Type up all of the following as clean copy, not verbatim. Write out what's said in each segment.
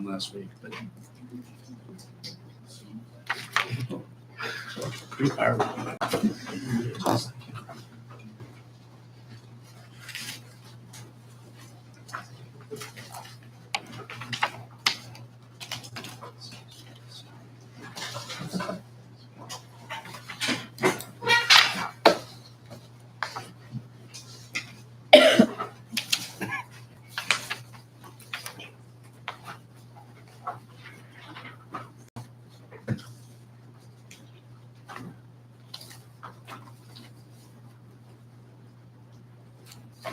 last week, but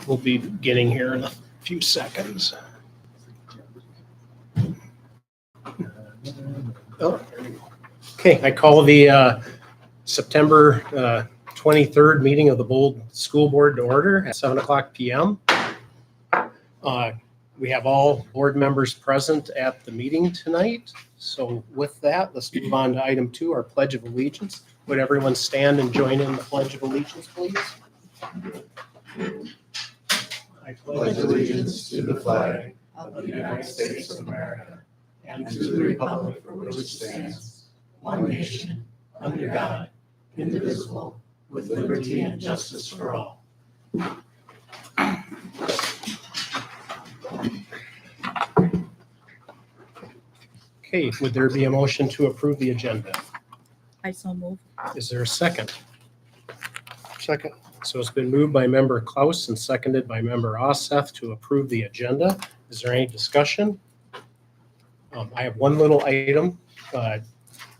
we'll be getting here in a few seconds. Oh, okay, I call the September 23rd meeting of the Bold School Board to order at 7:00 p.m. We have all board members present at the meeting tonight. So with that, let's move on to item 2, our Pledge of Allegiance. Would everyone stand and join in the Pledge of Allegiance, please? I pledge allegiance to the flag of the United States of America and to the republic for which it stands, one nation, under God, indivisible, with liberty and justice for all. Okay, would there be a motion to approve the agenda? I so move. Is there a second? second. So it's been moved by member Klaus and seconded by member Oseth to approve the agenda. Is there any discussion? I have one little item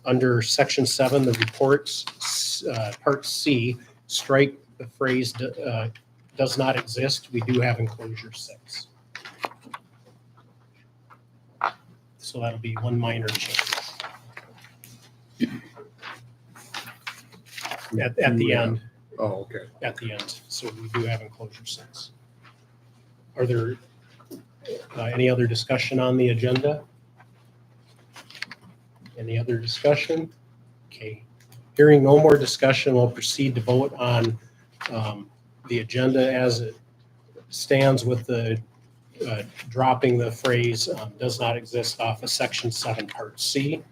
under section 7, the reports, part C, strike the phrase does not exist. We do have enclosure 6. So that'll be one minor change. At the end. Oh, okay. At the end, so we do have enclosure 6. Are there any other discussion on the agenda? Any other discussion? Okay, hearing no more discussion, we'll proceed to vote on the agenda as it stands with the dropping the phrase does not exist off of section 7, part C.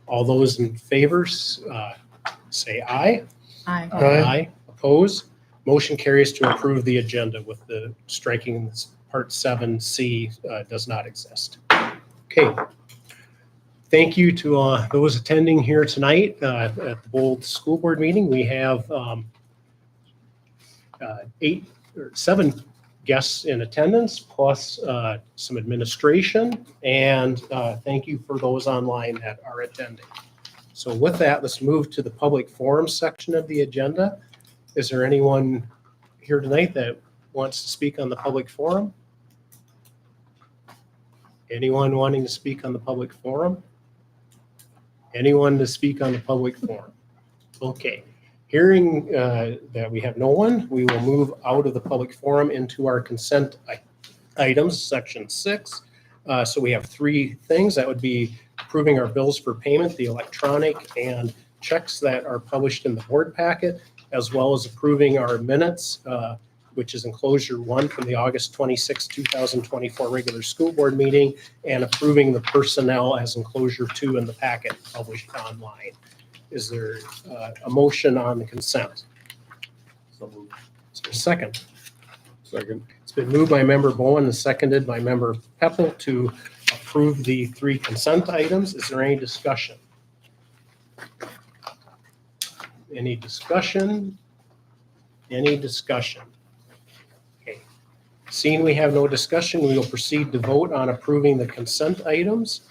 All those in favor, say aye. Aye. Aye. Oppose? Motion carries to approve the agenda with the striking part 7C does not exist. Okay. Thank you to those attending here tonight at the Bold School Board meeting. We have 7 guests in attendance plus some administration, and thank you for those online that are attending. So with that, let's move to the public forum section of the agenda. Is there anyone here tonight that wants to speak on the public forum? Anyone wanting to speak on the public forum? Anyone to speak on the public forum? Okay. Hearing that we have no one, we will move out of the public forum into our consent items, section 6. So we have 3 things. That would be approving our bills for payment, the electronic and checks that are published in the board packet, as well as approving our minutes, which is enclosure 1 from the August 26, 2024 regular school board meeting, and approving the personnel as enclosure 2 in the packet published online. Is there a motion on the consent? So moved. Is there a second? Second. It's been moved by member Bowen and seconded by member Peppel to approve the 3 consent items. Is there any discussion? Any discussion? Any discussion? Okay. Seeing we have no discussion, we will proceed to vote on approving the consent items.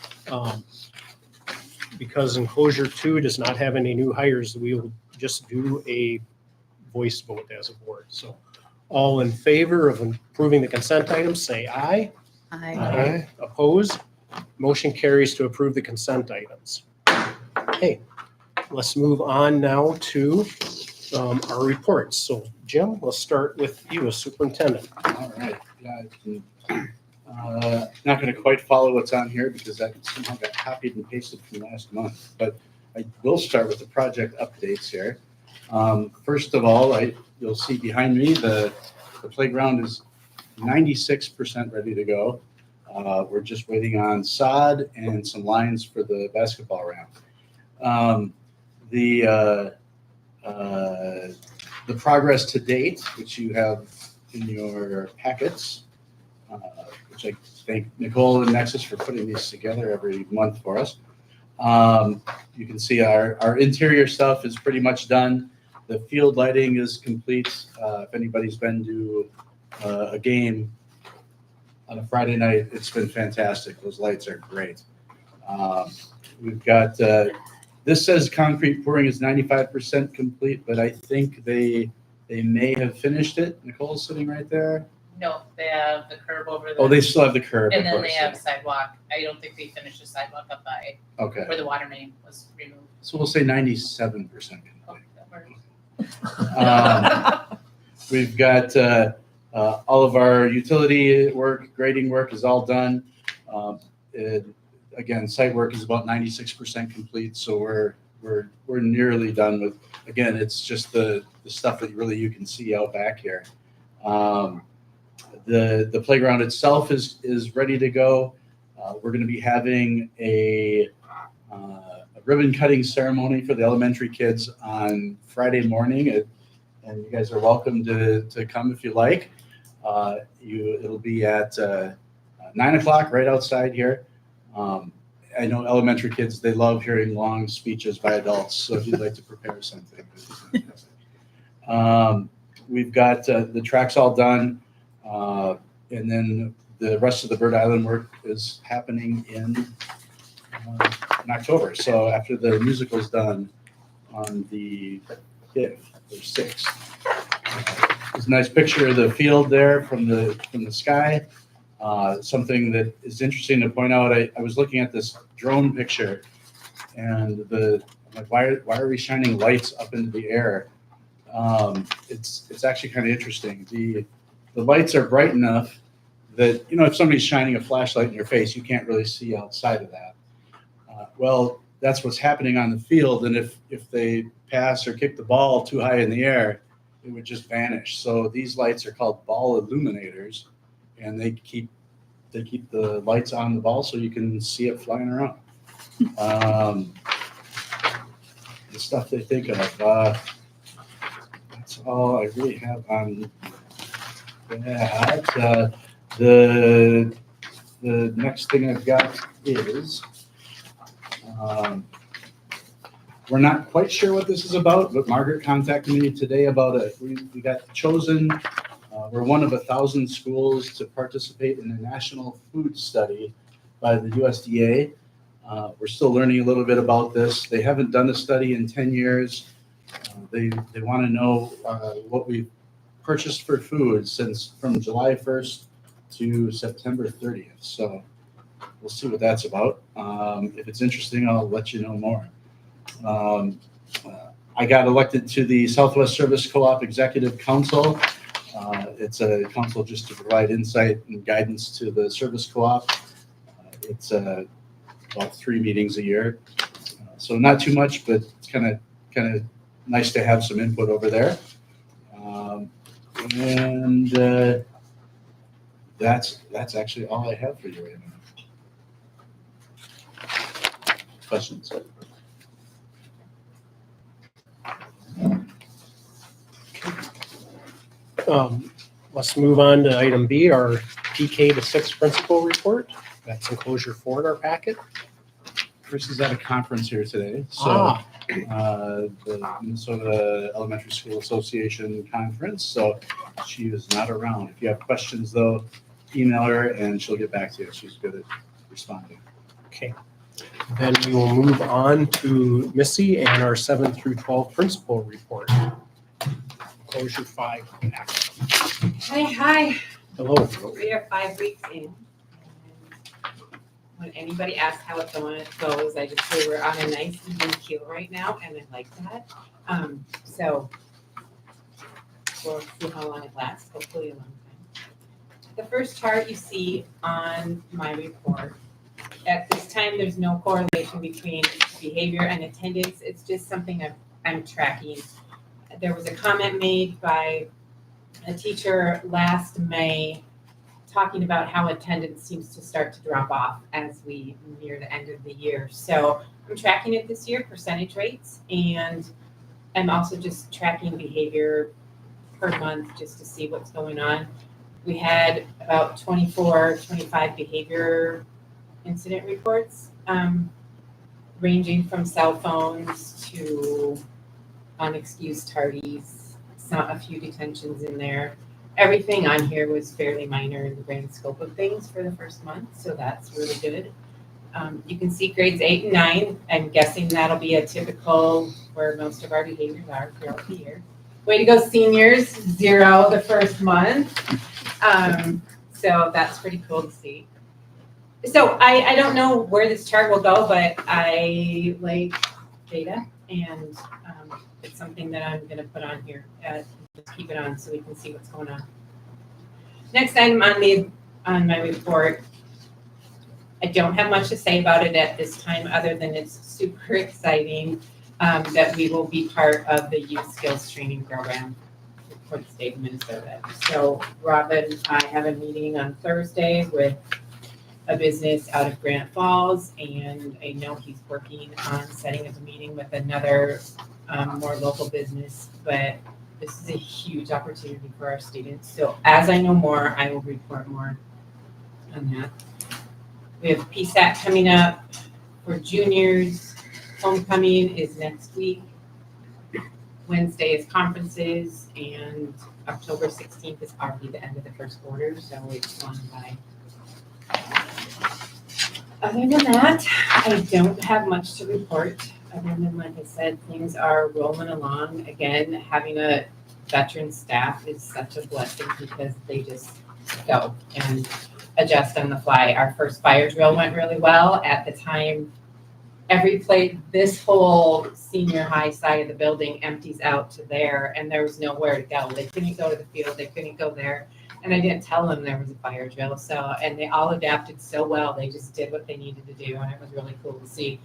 Because enclosure 2 does not have any new hires, we will just do a voice vote as a board. So all in favor of approving the consent items, say aye. Aye. Aye. Opposed? Motion carries to approve the consent items. Okay, let's move on now to our reports. So Jim, we'll start with you as superintendent. All right. Not going to quite follow what's on here because I somehow got copied and pasted from last month, but I will start with the project updates here. First of all, you'll see behind me the playground is 96% ready to go. We're just waiting on sod and some lines for the basketball ramp. The progress to date, which you have in your packets, which I thank Nicole and Nexus for putting these together every month for us. You can see our interior stuff is pretty much done. The field lighting is complete. If anybody's been to a game on a Friday night, it's been fantastic. Those lights are great. We've got, this says concrete pouring is 95% complete, but I think they may have finished it. Nicole's sitting right there. No, they have the curb over the. Oh, they still have the curb. And of then course. they have sidewalk. I don't think they finished the sidewalk up by Okay, where the water main was removed. so we'll say 97% Oh, complete. that works. We've got all of our utility work, grading work is all done. Again, site work is about 96% complete, so we're nearly done with. Again, it's just the stuff that really you can see out back here. The playground itself is ready to go. We're going to be having a ribbon cutting ceremony for the elementary kids on Friday morning, and you guys are welcome to come if you like. It'll be at 9 o'clock right outside here. I know elementary kids, they love hearing long speeches by adults, so if you'd like to prepare something. We've got the tracks all done, and then the rest of the Bird Island work is happening in October. So after the musical's done on the 5th or 6th. There's a nice picture of the field there from the sky. Something that is interesting to point out, I was looking at this drone picture, and I'm like, why are we shining lights up into the air? It's actually kind of interesting. The lights are bright enough that, if somebody's shining a flashlight in your face, you can't really see outside of that. Well, that's what's happening on the field, and if they pass or kick the ball too high in the air, it would just vanish. So these lights are called ball illuminators, and they keep the lights on the ball so you can see it flying around. The stuff they think of. That's all I really have on that. The next thing I've got is we're not quite sure what this is about, but Margaret contacted me today about it. We got chosen. We're one of 1,000 schools to participate in a national food study by the USDA. We're still learning a little bit about this. They haven't done a study in 10 years. They want to know what we've purchased for food from July 1st to September 30th. So we'll see what that's about. If it's interesting, I'll let you know more. I got elected to the Southwest Service Co-op Executive Council. It's a council just to provide insight and guidance to the service co-op. It's about 3 meetings a year, so not too much, but it's kind of nice to have some input over there. And that's actually all I have for you right now. Questions? Let's move on to item B, our PK to 6 principal report. That's enclosure 4 in our packet. Chris is at a conference here today, so the Minnesota Elementary School Association conference, so she is not around. If you have questions, though, email her and she'll get back to you. She's good at responding. Okay. Then we will move on to Missy and our 7 through 12 principal report. Enclosure 5. Hi. Hello. We are 5 weeks in. When anybody asks how it goes, I just say we're on a nice even keel right now, and I like that. So we'll see how long it lasts, hopefully a long time. The first chart you see on my report, at this time, there's no correlation between behavior and attendance. It's just something I'm tracking. There was a comment made by a teacher last May talking about how attendance seems to start to drop off as we near the end of the year. So I'm tracking it this year, percentage rates, and I'm also just tracking behavior per month just to see what's going on. We had about 24, 25 behavior incident reports, ranging from cell phones to unexcused tardies, a few detentions in there. Everything on here was fairly minor in the grand scope of things for the first month, so that's really good. You can see grades 8 and 9. I'm guessing that'll be a typical where most of our behaviors are throughout the year. Way to go, seniors, 0 the first month. So that's pretty cool to see. So I don't know where this chart will go, but I like data, and it's something that I'm going to put on here. Just keep it on so we can see what's going on. Next item on my report. I don't have much to say about it at this time, other than it's super exciting that we will be part of the youth skills training program for the state of Minnesota. So Robin, I have a meeting on Thursday with a business out of Granite Falls, and I know he's working on setting up a meeting with another more local business, but this is a huge opportunity for our students. So as I know more, I will report more on that. We have PSAT coming up for juniors. Homecoming is next week. Wednesday is conferences, and October 16th is already the end of the first quarter, so it's gone by. Other than that, I don't have much to report. Other than, like I said, things are rolling along. Again, having a veteran staff is such a blessing because they just go and adjust on the fly. Our first fire drill went really well. At the time, this whole senior high side of the building empties out to there, and there was nowhere to go. They couldn't go to the field, they couldn't go there. And I didn't tell them there was a fire drill. And they all adapted so well. They just did what they needed to do, and it was really cool to see.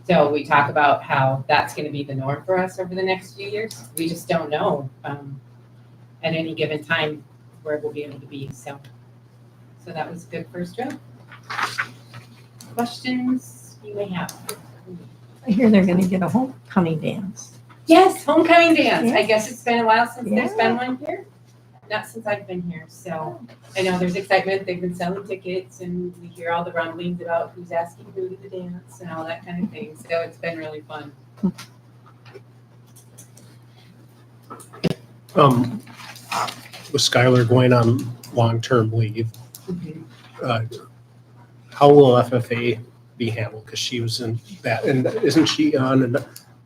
So we talk about how that's going to be the norm for us over the next few years. We just don't know at any given time where we'll be able to be. So that was a good first drill. Questions you may have? I hear they're gonna get a homecoming dance. Yes, homecoming dance. Yeah. I guess it's been a while since there's Yeah. been one here. Not since I've been here. So I know there's excitement. They've been selling tickets, and we hear all the rumblings about who's asking who to the dance and all that kind of thing. So it's been really fun. With Skylar going on long-term leave, how will FFA be handled? Because she was in that, and isn't she on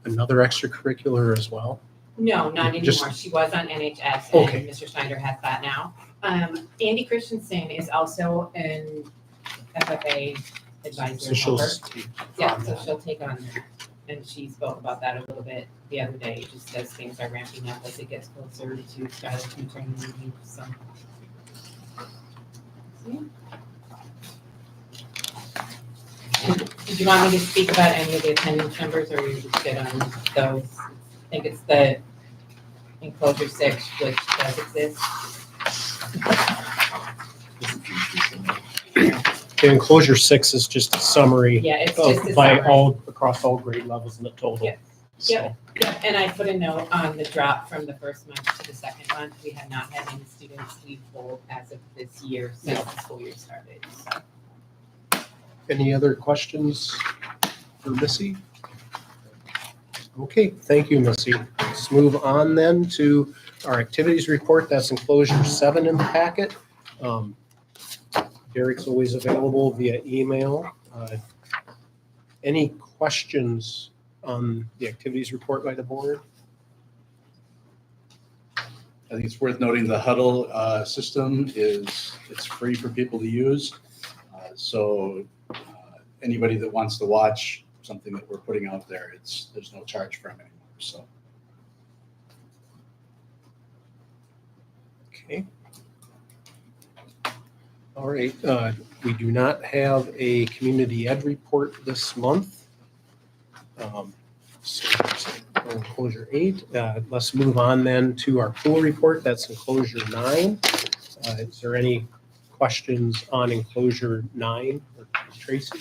another extracurricular as well? No, not Just- anymore. She was on NHS, Okay. and Mr. Schneider has that now. Andy Christensen is also an FFA advisor. So she'll helper. Yeah, so she'll take on that. And she spoke about that a little bit the other day, just as things are ramping up as it gets closer to Skylar's maternity leave, so. Did you want me to speak about any of the attendance numbers, or are you just good on those? I think it's the enclosure 6, which does exist. The enclosure 6 is just a summary Yeah, it's just a of by summary. across all grade levels in the total. Yep. So, Yep. Yeah, and I put a note on the drop from the first month to the second month. We have not had any students leave full as of this year since the school year started. So. any other questions for Missy? Okay, thank you, Missy. Let's move on then to our activities report. That's enclosure 7 in the packet. Derek's always available via email. Any questions on the activities report by the board? I think it's worth noting the Huddle system it's free for people to use. So anybody that wants to watch something that we're putting out there, there's no charge for them anymore. So. Okay. All right, we do not have a community ed report this month. So that's enclosure 8. Let's move on then to our pool report. That's enclosure 9. Is there any questions on enclosure 9? Tracy?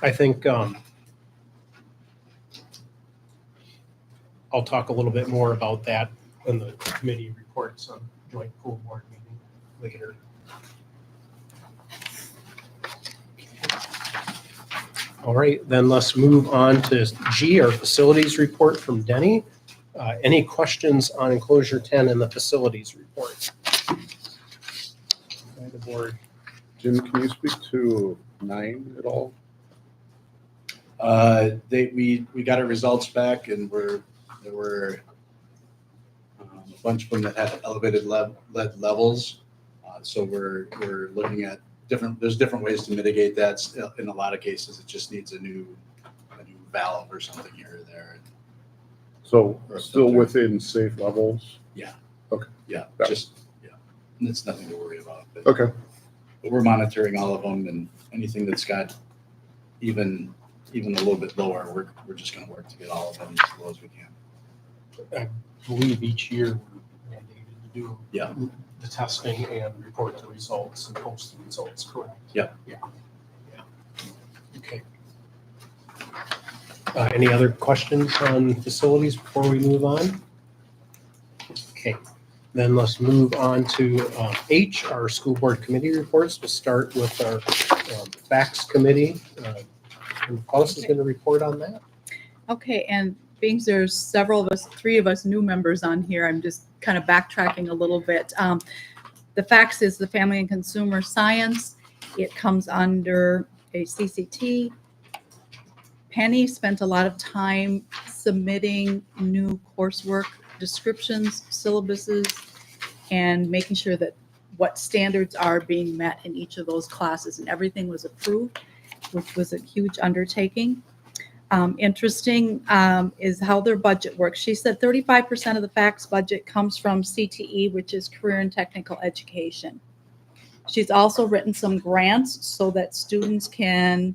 I think I'll talk a little bit more about that in the committee reports on joint pool board meeting later. All right, then let's move on to G, our facilities report from Denny. Any questions on enclosure 10 in the facilities report? By the board. Jim, can you speak to 9 at all? We got our results back, and there were a bunch of them that had elevated lead levels. So we're looking at there's different ways to mitigate that. In a lot of cases, it just needs a new valve or something here or there. So Or a still filter. within safe levels? Yeah, Yeah. And it's nothing to worry about. But Okay. we're monitoring all of them, and anything that's got even a little bit lower, we're just going to work to get all of them as low as we can. I believe each year we're mandated to do Yeah. the testing and report the results and post the results, correct? Yeah. Okay. Any other questions on facilities before we move on? Okay, then let's move on to H, our school board committee reports. We'll start with our facts committee. And Paulus is going to report on that. Okay, and being there's several of us, 3 of us new members on here, I'm just kind of backtracking a little bit. The FACS is the Family and Consumer Science. It comes under a CCT. Penny spent a lot of time submitting new coursework descriptions, syllabuses, and making sure that what standards are being met in each of those classes, and everything was approved, which was a huge undertaking. Interesting is how their budget works. She said 35% of the FACS budget comes from CTE, which is Career and Technical Education. She's also written some grants so that students can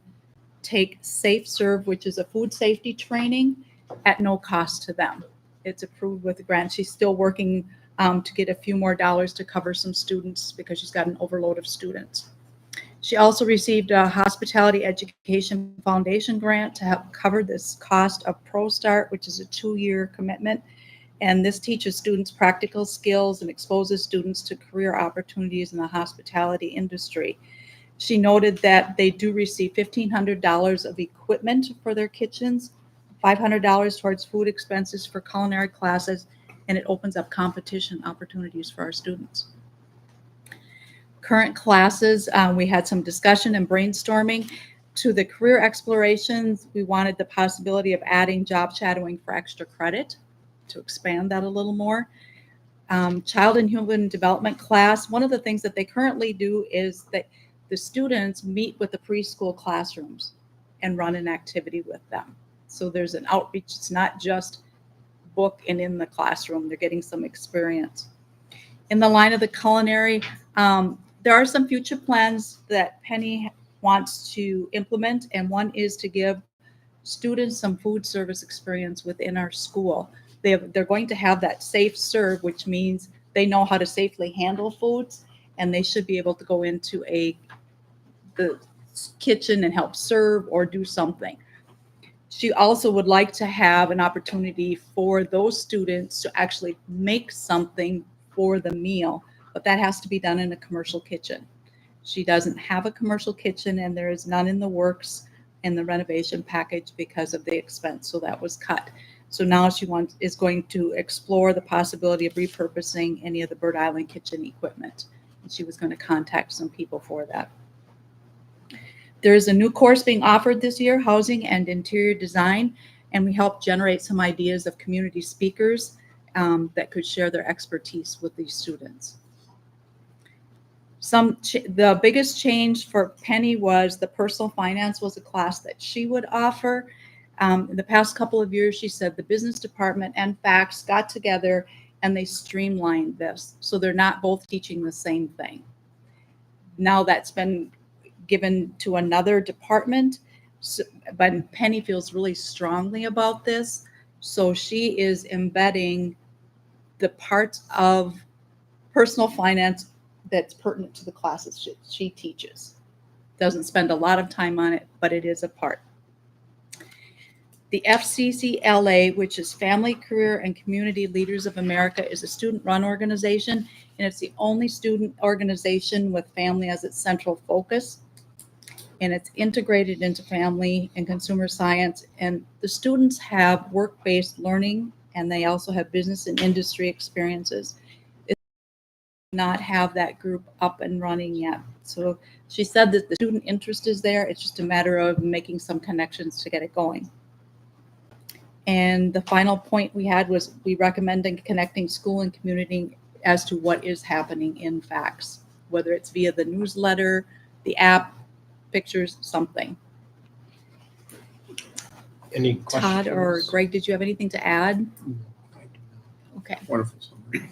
take Safe Serve, which is a food safety training, at no cost to them. It's approved with a grant. She's still working to get a few more dollars to cover some students because she's got an overload of students. She also received a Hospitality Education Foundation grant to help cover this cost of ProStart, which is a 2-year commitment. And this teaches students practical skills and exposes students to career opportunities in the hospitality industry. She noted that they do receive $1,500 of equipment for their kitchens, $500 towards food expenses for culinary classes, and it opens up competition opportunities for our students. Current classes, we had some discussion and brainstorming. To the career explorations, we wanted the possibility of adding job shadowing for extra credit to expand that a little more. Child and Human Development class, one of the things that they currently do is that the students meet with the preschool classrooms and run an activity with them. So there's an outreach. It's not just book and in the classroom. They're getting some experience. In the line of the culinary, there are some future plans that Penny wants to implement, and one is to give students some food service experience within our school. They're going to have that Safe Serve, which means they know how to safely handle foods, and they should be able to go into the kitchen and help serve or do something. She also would like to have an opportunity for those students to actually make something for the meal, but that has to be done in a commercial kitchen. She doesn't have a commercial kitchen, and there is none in the works in the renovation package because of the expense, so that was cut. So now she is going to explore the possibility of repurposing any of the Bird Island kitchen equipment. And she was going to contact some people for that. There is a new course being offered this year, Housing and Interior Design, and we helped generate some ideas of community speakers that could share their expertise with these students. The biggest change for Penny was the personal finance was a class that she would offer. In the past couple of years, she said the business department and FACS got together and they streamlined this. So they're not both teaching the same thing. Now that's been given to another department, but Penny feels really strongly about this. So she is embedding the parts of personal finance that's pertinent to the classes she teaches. Doesn't spend a lot of time on it, but it is a part. The FCCLA, which is Family, Career, and Community Leaders of America, is a student-run organization, and it's the only student organization with family as its central focus. And it's integrated into family and consumer science. And the students have work-based learning, and they also have business and industry experiences. It's not have that group up and running yet. So she said that the student interest is there. It's just a matter of making some connections to get it going. And the final point we had was we recommended connecting school and community as to what is happening in facts, whether it's via the newsletter, the app, pictures, something. Any questions? Todd or Greg, did you have anything to add? Okay. Wonderful summary.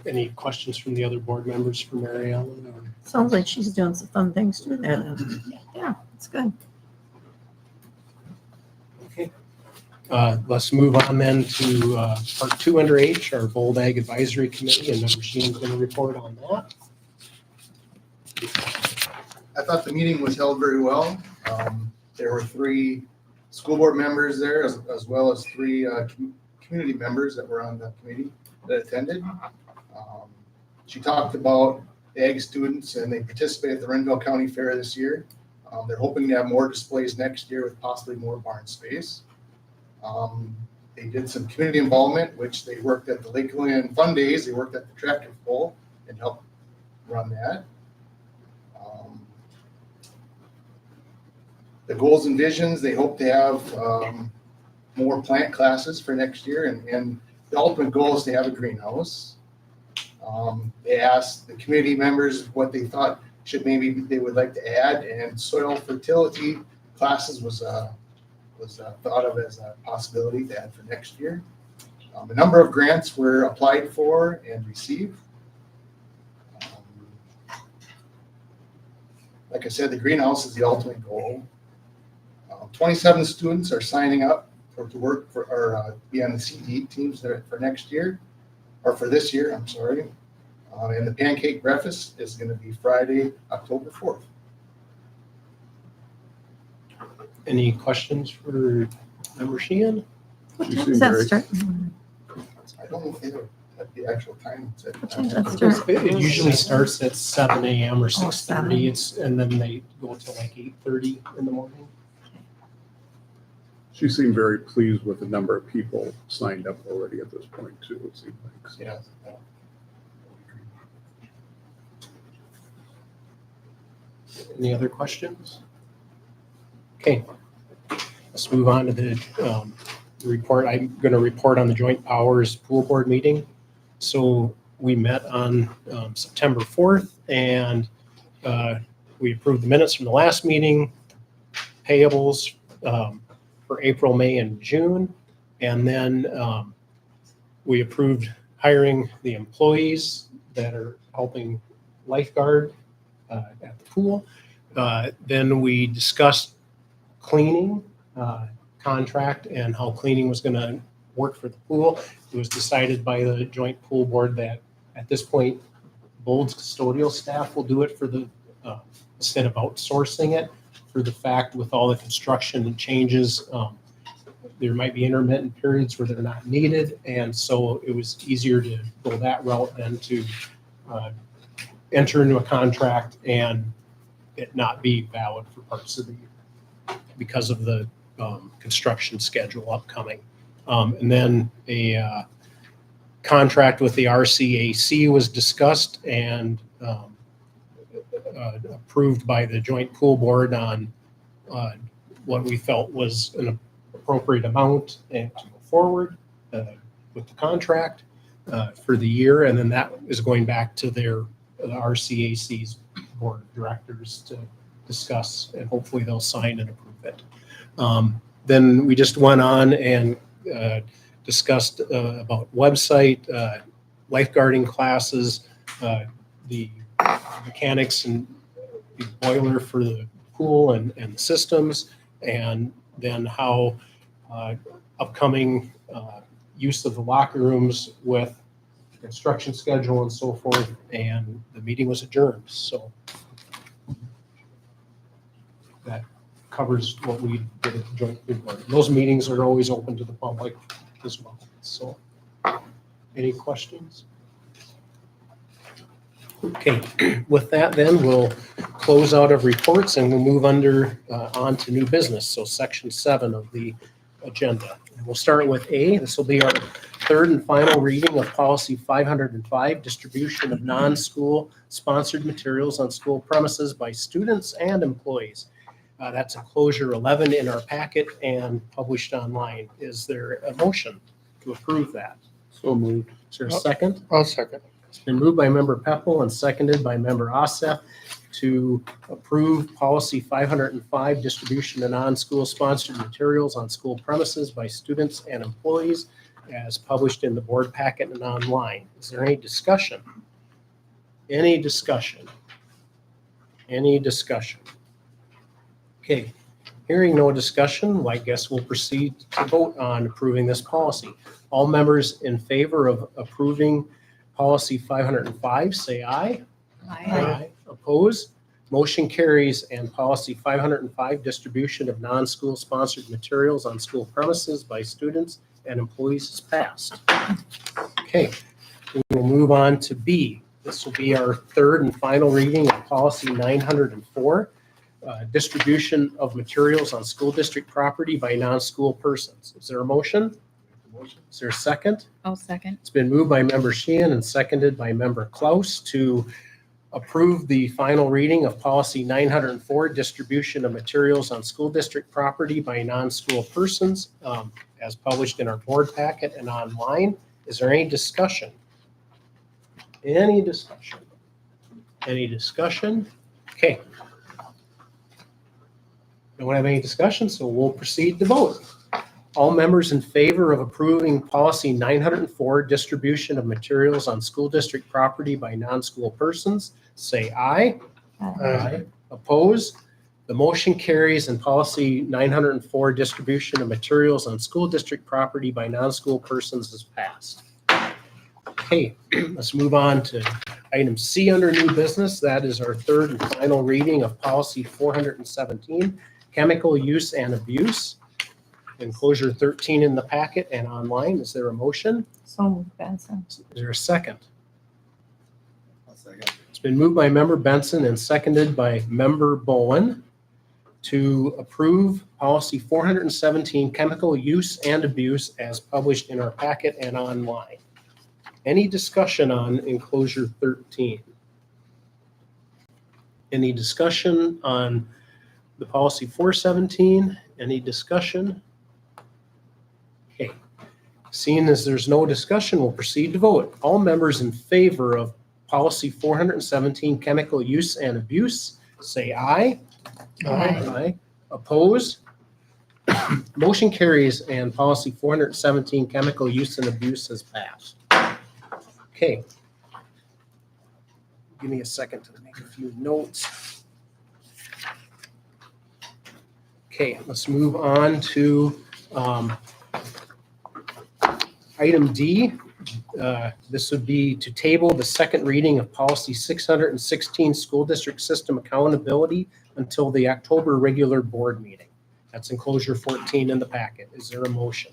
Any questions from the other board members for Mary Ellen? Or? Sounds like she's doing some fun things too there then. Yeah, it's good. Okay. Let's move on then to part 2 under H, our Bold Ag Advisory Committee, and Member Sheen's going to report on that. I thought the meeting was held very well. There were 3 school board members there, as well as 3 community members that were on the committee that attended. She talked about ag students, and they participated at the Renville County Fair this year. They're hoping to have more displays next year with possibly more barn space. They did some community involvement, which they worked at the Lakeland Fun Days. They worked at the tractor pull and helped run that. The goals and visions, they hope to have more plant classes for next year, and the ultimate goal is to have a greenhouse. They asked the community members what they thought should maybe they would like to add, and soil fertility classes was thought of as a possibility to add for next year. A number of grants were applied for and received. Like I said, the greenhouse is the ultimate goal. 27 students are signing up to work for or be on the CD teams for next year, or for this year, I'm sorry. And the pancake breakfast is going to be Friday, October 4th. Any questions for Member Sheehan? What You time seem does that very- start? I don't know if they have the actual time. What time does that start? It usually starts at 7 a.m. or 6:30. 7. And then they go till like 8:30 in the morning. She seemed very pleased with the number of people signed up already at this point too, it seemed like. Yeah. Any other questions? Okay, let's move on to the report. I'm going to report on the Joint Powers Pool Board meeting. So we met on September 4th, and we approved the minutes from the last meeting, payables for April, May, and June. And then we approved hiring the employees that are helping lifeguard at the pool. Then we discussed cleaning contract and how cleaning was going to work for the pool. It was decided by the joint pool board that at this point, Bold's custodial staff will do it for the, instead of outsourcing it, for the fact with all the construction and changes, there might be intermittent periods where they're not needed. And so it was easier to go that route than to enter into a contract and it not be valid for parts of the year because of the construction schedule upcoming. And then a contract with the RCAC was discussed and approved by the joint pool board on what we felt was an appropriate amount and to go forward with the contract for the year. And then that is going back to the RCAC's board of directors to discuss, and hopefully they'll sign and approve it. Then we just went on and discussed about website, lifeguarding classes, the mechanics and the boiler for the pool and the systems, and then how upcoming use of the locker rooms with instruction schedule and so forth, and the meeting was adjourned, so that covers what we did at the joint food board. Those meetings are always open to the public as well, so. Any questions? Okay, with that then, we'll close out of reports and we'll move on to new business, so section 7 of the agenda. And we'll start with A. This will be our third and final reading of policy 505, distribution of non-school sponsored materials on school premises by students and employees. That's enclosure 11 in our packet and published online. Is there a motion to approve that? So moved. Is there a second? I'll second. It's been moved by member Peppel and seconded by member Assef to approve policy 505, distribution of non-school sponsored materials on school premises by students and employees as published in the board packet and online. Is there any discussion? Any discussion? Any discussion? Okay, hearing no discussion, I guess we'll proceed to vote on approving this policy. All members in favor of approving policy 505, say aye. Aye. Oppose? Motion carries and policy 505, distribution of non-school sponsored materials on school premises by students and employees is passed. Okay, we will move on to B. This will be our third and final reading of policy 904, distribution of materials on school district property by non-school persons. Is there a motion? Is there a second? I'll second. It's been moved by member Sheehan and seconded by member Klaus to approve the final reading of policy 904, distribution of materials on school district property by non-school persons, as published in our board packet and online. Is there any discussion? Any discussion? Any discussion? Okay. Don't have any discussion, so we'll proceed to vote. All members in favor of approving policy 904, distribution of materials on school district property by non-school persons, say aye. Aye. Oppose? The motion carries and policy 904, distribution of materials on school district property by non-school persons is passed. Okay, let's move on to item C under new business. That is our third and final reading of policy 417, chemical use and abuse. Enclosure 13 in the packet and online. Is there a motion? So moved, Benson. Is there a second? I'll second. It's been moved by member Benson and seconded by member Bowen to approve policy 417, chemical use and abuse as published in our packet and online. Any discussion on enclosure 13? Any discussion on the policy 417? Any discussion? Okay. Seeing as there's no discussion, we'll proceed to vote. All members in favor of policy 417, chemical use and abuse, say aye. Aye. Oppose? Motion carries and policy 417, chemical use and abuse has passed. Okay. Give me a second to make a few notes. Okay, let's move on to item D. This would be to table the second reading of policy 616, school district system accountability until the October regular board meeting. That's enclosure 14 in the packet. Is there a motion?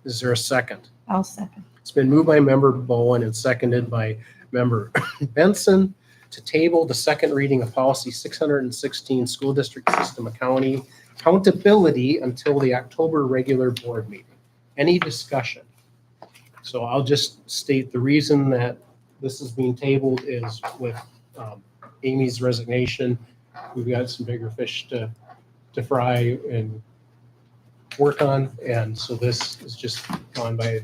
Is there a second? I'll second. It's been moved by member Bowen and seconded by member Benson to table the second reading of policy 616, school district system accountability until the October regular board meeting. Any discussion? So I'll just state the reason that this is being tabled is with Amy's resignation. We've got some bigger fish to fry and work on. And so this is just gone by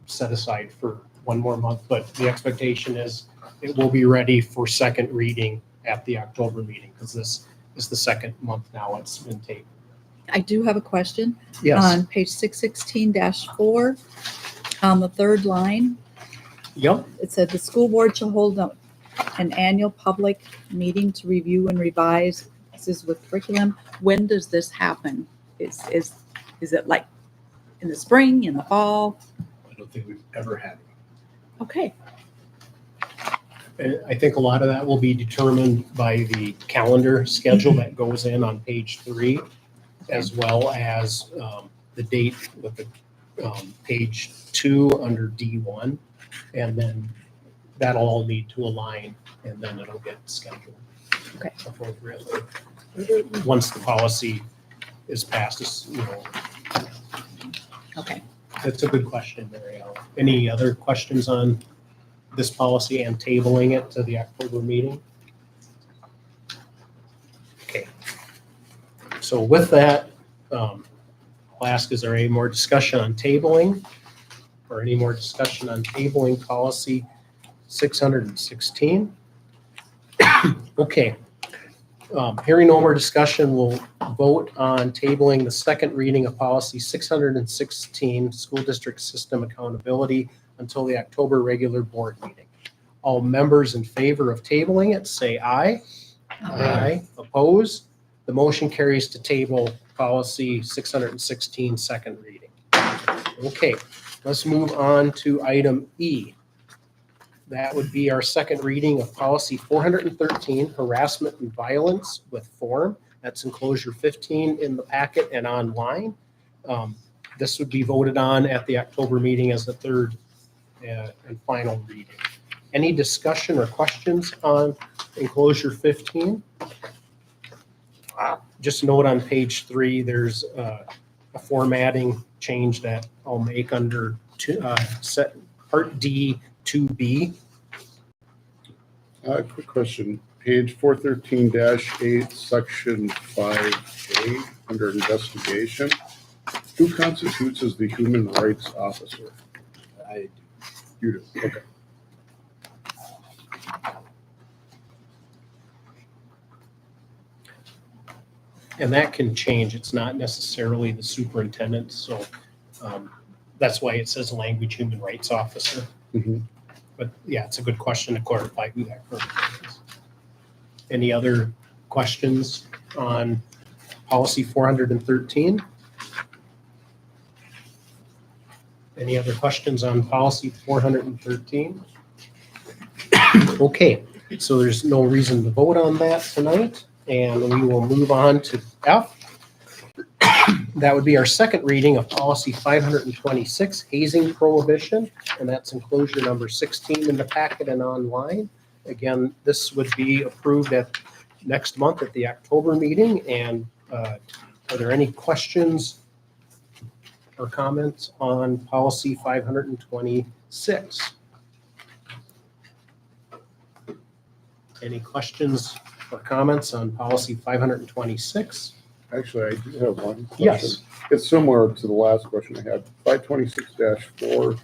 set aside for one more month, but the expectation is it will be ready for second reading at the October meeting because this is the second month now it's been tabled. I do have a question. Yes, On page 616-4, on the third line, yep, it said the school board shall hold an annual public meeting to review and revise. This is with curriculum. When does this happen? Is it like in the spring, in the fall? I don't think we've ever had Okay, And I think a lot of that will be determined by the calendar schedule that goes in on page 3, as well as the date with the page 2 under D1. And then that'll all need to align, and then it'll get scheduled. Okay. Appropriately. Once the policy is passed, okay. that's a good question, Mary Ellen. Any other questions on this policy and tabling it to the October meeting? Okay. So with that, I'll ask, is there any more discussion on tabling? Or any more discussion on tabling policy 616? Okay. Hearing no more discussion, we'll vote on tabling the second reading of policy 616, school district system accountability, until the October regular board meeting. All members in favor of tabling it, say aye. Aye. Opposed? The motion carries to table policy 616, second reading. Okay, let's move on to item E. That would be our second reading of policy 413, harassment and violence with form. That's enclosure 15 in the packet and online. This would be voted on at the October meeting as the third and final reading. Any discussion or questions on enclosure 15? Just note on page 3, there's a formatting change that I'll make under Part D 2B. Quick question, page 413-8, section 5A, under investigation. Who constitutes as the human rights officer? You do, okay. And that can change. It's not necessarily the superintendent, so that's why it says language human rights officer. Mhm. But yeah, it's a good question to clarify who that person is. Any other questions on policy 413? Any other questions on policy 413? Okay, so there's no reason to vote on that tonight, and we will move on to F. That would be our second reading of policy 526, hazing prohibition, and that's enclosure number 16 in the packet and online. Again, this would be approved at next month at the October meeting, and are there any questions or comments on policy 526? Any questions or comments on policy 526? Actually, I do have one question. Yes. It's similar to the last question I had. 526-4,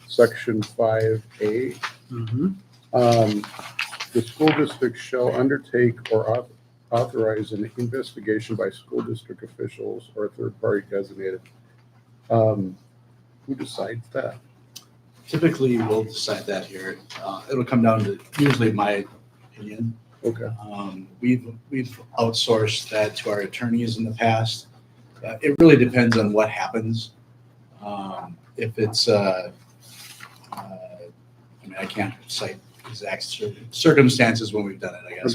section 5A. The school district shall undertake or authorize an investigation by school district officials or a third party designated. Who decides that? Typically, we'll decide that here. It'll come down to usually my opinion. Okay. We've outsourced that to our attorneys in the past. It really depends on what happens. If it's, I mean, I can't cite exact circumstances when we've done it, I guess.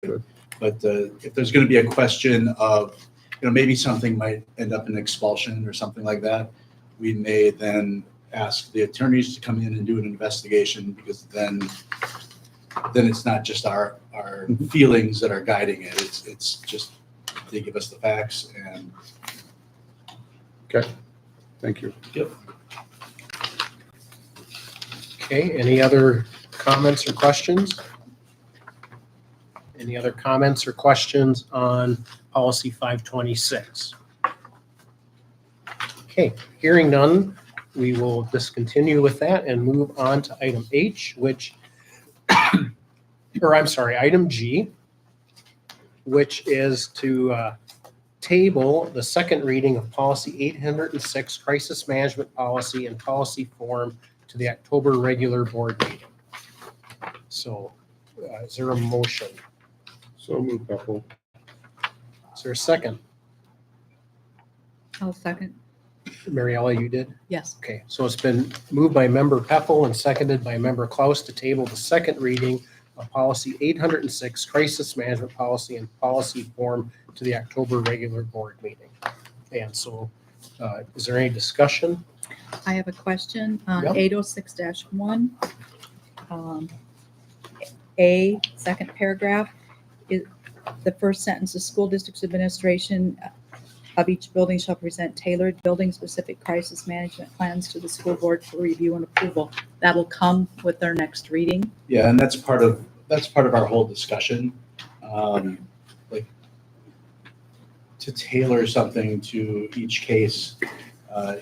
Good. But if there's going to be a question of, maybe something might end up in expulsion or something like that, we may then ask the attorneys to come in and do an investigation, because then it's not just our feelings that are guiding it. It's just they give us the facts and. Okay. Thank you. Yep. Okay, any other comments or questions? Any other comments or questions on policy 526? Okay, hearing none, we will discontinue with that and move on to item H, which, item G, which is to table the second reading of policy 806, crisis management policy and policy form, to the October regular board meeting. So is there a motion? So move, Bethel. Is there a second? I'll second. Mariella, you did? Yes. Okay, so it's been moved by member Peppel and seconded by member Klaus to table the second reading of policy 806, crisis management policy and policy form to the October regular board meeting. And so, is there any discussion? I have a question on Yep. 806-1. A, second paragraph, the first sentence, the school district's administration of each building shall present tailored building-specific crisis management plans to the school board for review and approval. That'll come with their next reading. Yeah, and that's part of our whole discussion. Like, to tailor something to each case,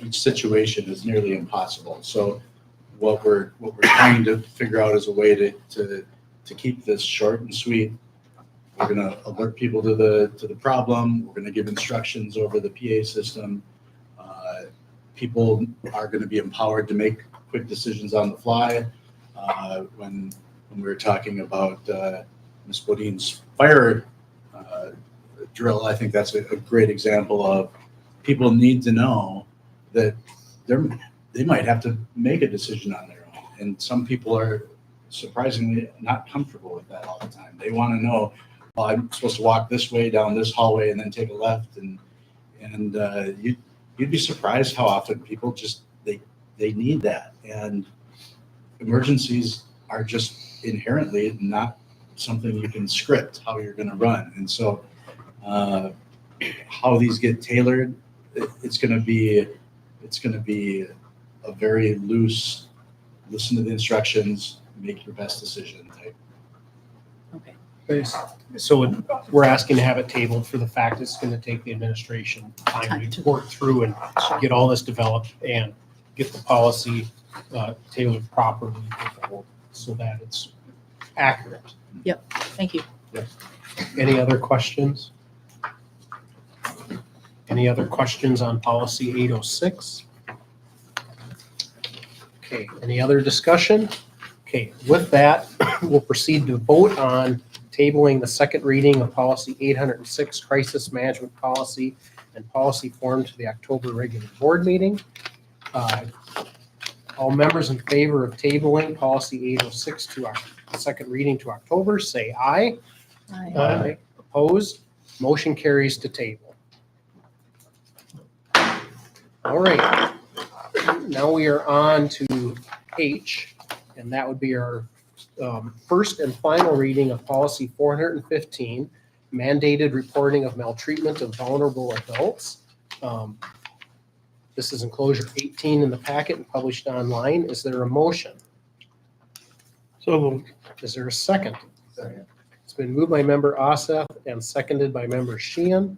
each situation is nearly impossible. So what we're trying to figure out is a way to keep this short and sweet. We're gonna alert people to the problem. We're gonna give instructions over the PA system. People are gonna be empowered to make quick decisions on the fly. When we were talking about Ms. Bodin's fire drill, I think that's a great example of people need to know that they might have to make a decision on their own. And some people are surprisingly not comfortable with that all the time. They want to know, well, I'm supposed to walk this way down this hallway and then take a left. And you'd be surprised how often people just, they need that. And emergencies are just inherently not something you can script how you're going to run. And so how these get tailored, it's going to be a very loose, listen to the instructions, make your best decision type. Okay. So we're asking to have it tabled for the fact it's going to take the administration time to work through and get all this developed and get the policy tailored properly so that it's accurate. Thank you. Any other questions? Any other questions on policy 806? Okay, any other discussion? Okay, with that, we'll proceed to vote on tabling the second reading of policy 806, crisis management policy and policy form to the October regular board meeting. All members in favor of tabling policy 806 to our second reading to October, say aye. Aye. Opposed? Motion carries to table. All right. Now we are on to H, and that would be our first and final reading of policy 415, mandated reporting of maltreatment of vulnerable adults. This is enclosure 18 in the packet and published online. Is there a motion? So Is there a second? Second. It's been moved by member Asseth and seconded by member Sheehan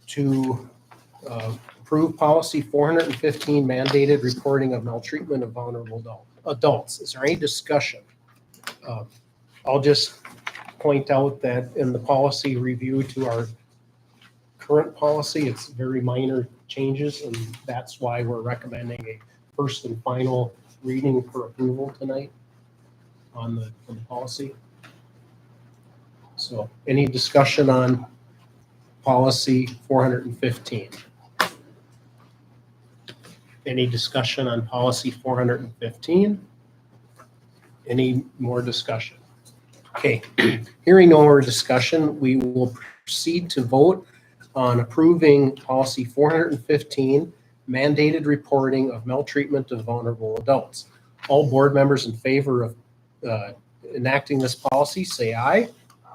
to approve policy 415, mandated reporting of maltreatment of vulnerable adults. Is there any discussion? I'll just point out that in the policy review to our current policy, it's very minor changes, and that's why we're recommending a first and final reading for approval tonight on the policy. So any discussion on policy 415? Any discussion on policy 415? Any more discussion? Okay, hearing no more discussion, we will proceed to vote on approving policy 415, mandated reporting of maltreatment of vulnerable adults. All board members in favor of enacting this policy, say aye.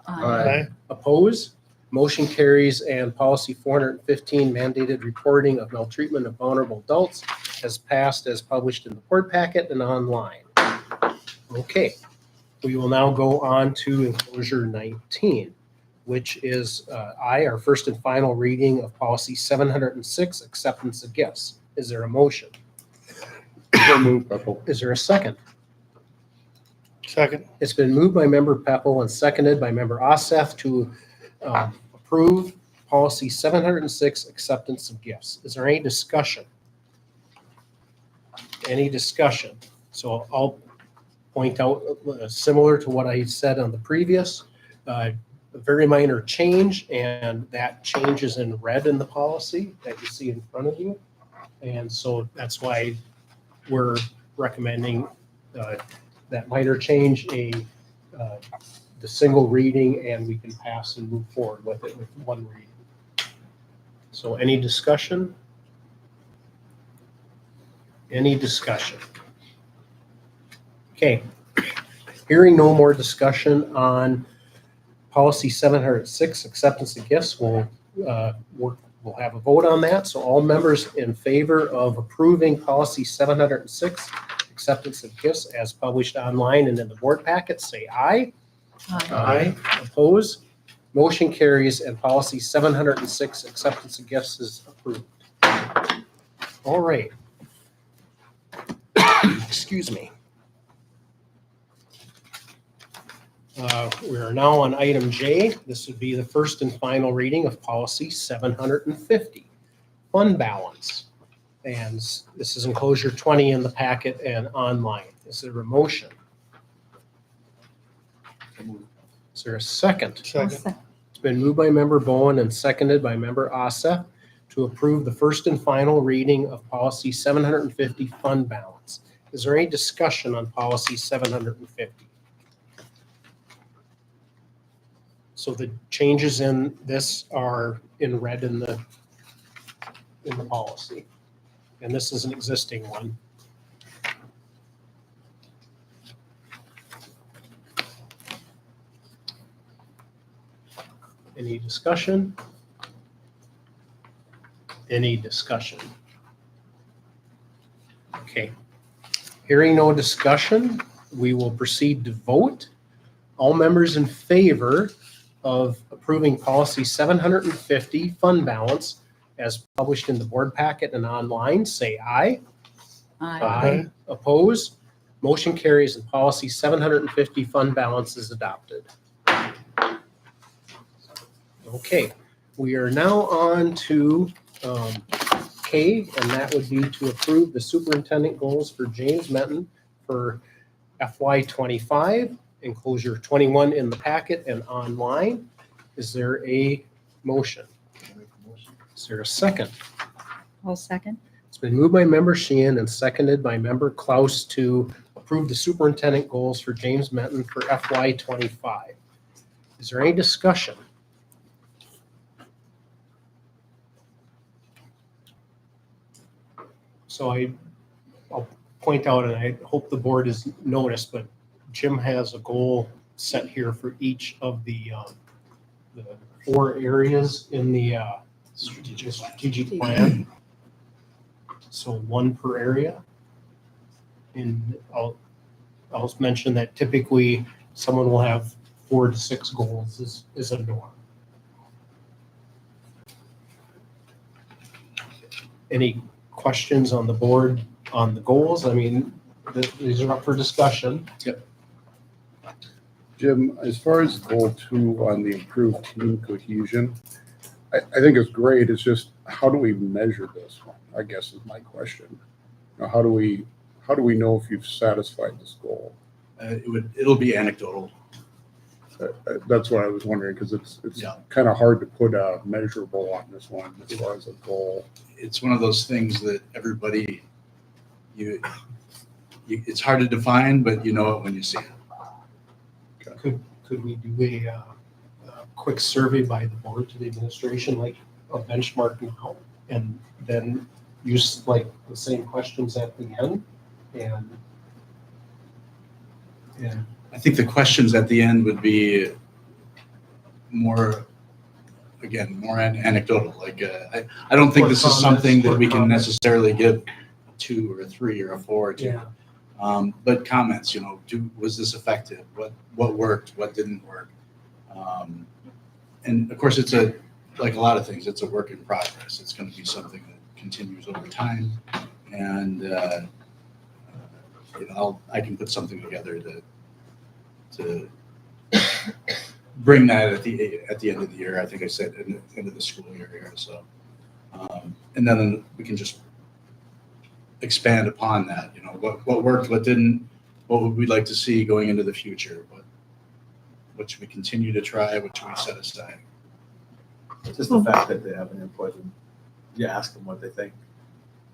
Aye. Oppose? Motion carries, and policy 415, mandated reporting of maltreatment of vulnerable adults, has passed as published in the board packet and online. Okay, we will now go on to enclosure 19, which is our first and final reading of policy 706, acceptance of gifts. Is there a motion? So moved, Peppel. Is there a second? second. It's been moved by member Peppel and seconded by member Asseth to approve policy 706, acceptance of gifts. Is there any discussion? Any discussion? So I'll point out, similar to what I said on the previous, a very minor change, and that change is in red in the policy that you see in front of you. And so that's why we're recommending that minor change, the single reading, and we can pass and move forward with it with one reading. So any discussion? Any discussion? Okay. Hearing no more discussion on policy 706, acceptance of gifts, we'll have a vote on that. So all members in favor of approving policy 706, acceptance of gifts as published online and in the board packet, say aye. Aye. Oppose? Motion carries and policy 706, acceptance of gifts is approved. All right. Excuse me. We are now on item J. This would be the first and final reading of policy 750, fund balance. And this is enclosure 20 in the packet and online. Is there a motion? Is there a second? Second. It's been moved by member Bowen and seconded by member Asa to approve the first and final reading of policy 750, fund balance. Is there any discussion on policy 750? So the changes in this are in red in the policy. And this is an existing one. Any discussion? Any discussion? Okay. Hearing no discussion, we will proceed to vote. All members in favor of approving policy 750, fund balance, as published in the board packet and online, say aye. Aye. Oppose? Motion carries and policy 750, fund balance is adopted. Okay, we are now on to K, and that would be to approve the superintendent goals for James Menton for FY25, enclosure 21 in the packet and online. Is there a motion? Is there a second? I'll second. It's been moved by member Sheehan and seconded by member Klaus to approve the superintendent goals for James Menton for FY25. Is there any discussion? So I'll point out, and I hope the board has noticed, but Jim has a goal set here for each of the 4 areas in the strategic plan. So 1 per area. And I'll mention that typically someone will have 4 to 6 goals is a norm. Any questions on the board on the goals? I mean, these are up for discussion. Jim, as far as goal 2 on the improved team cohesion, I think it's great. It's just, how do we measure this one? I guess is my question. Now, how do we know if you've satisfied this goal? It'll be anecdotal. That's what I was wondering, because it's Yeah. kind of hard to put a measurable on this one as far as a goal. It's one of those things that everybody, it's hard to define, but you know it when you see it. Could we do a quick survey by the board to the administration, like a benchmark now, and then use like the same questions at the end? And I think the questions at the end would be more anecdotal. Like, I don't think Or this is comments, something that or we can comments. necessarily give a 2 or a 3 or a 4 to. yeah, But comments, was this effective? What worked? What didn't work? And of course, like a lot of things, it's a work in progress. It's going to be something that continues over time. And I can put something together to bring that at the end of the year. I think I said at the end of the school year here. So, and then we can just expand upon that. What worked, what didn't, what would we like to see going into the future? which we continue to try, which we set aside. Just the fact that they have an input and you ask them what they think.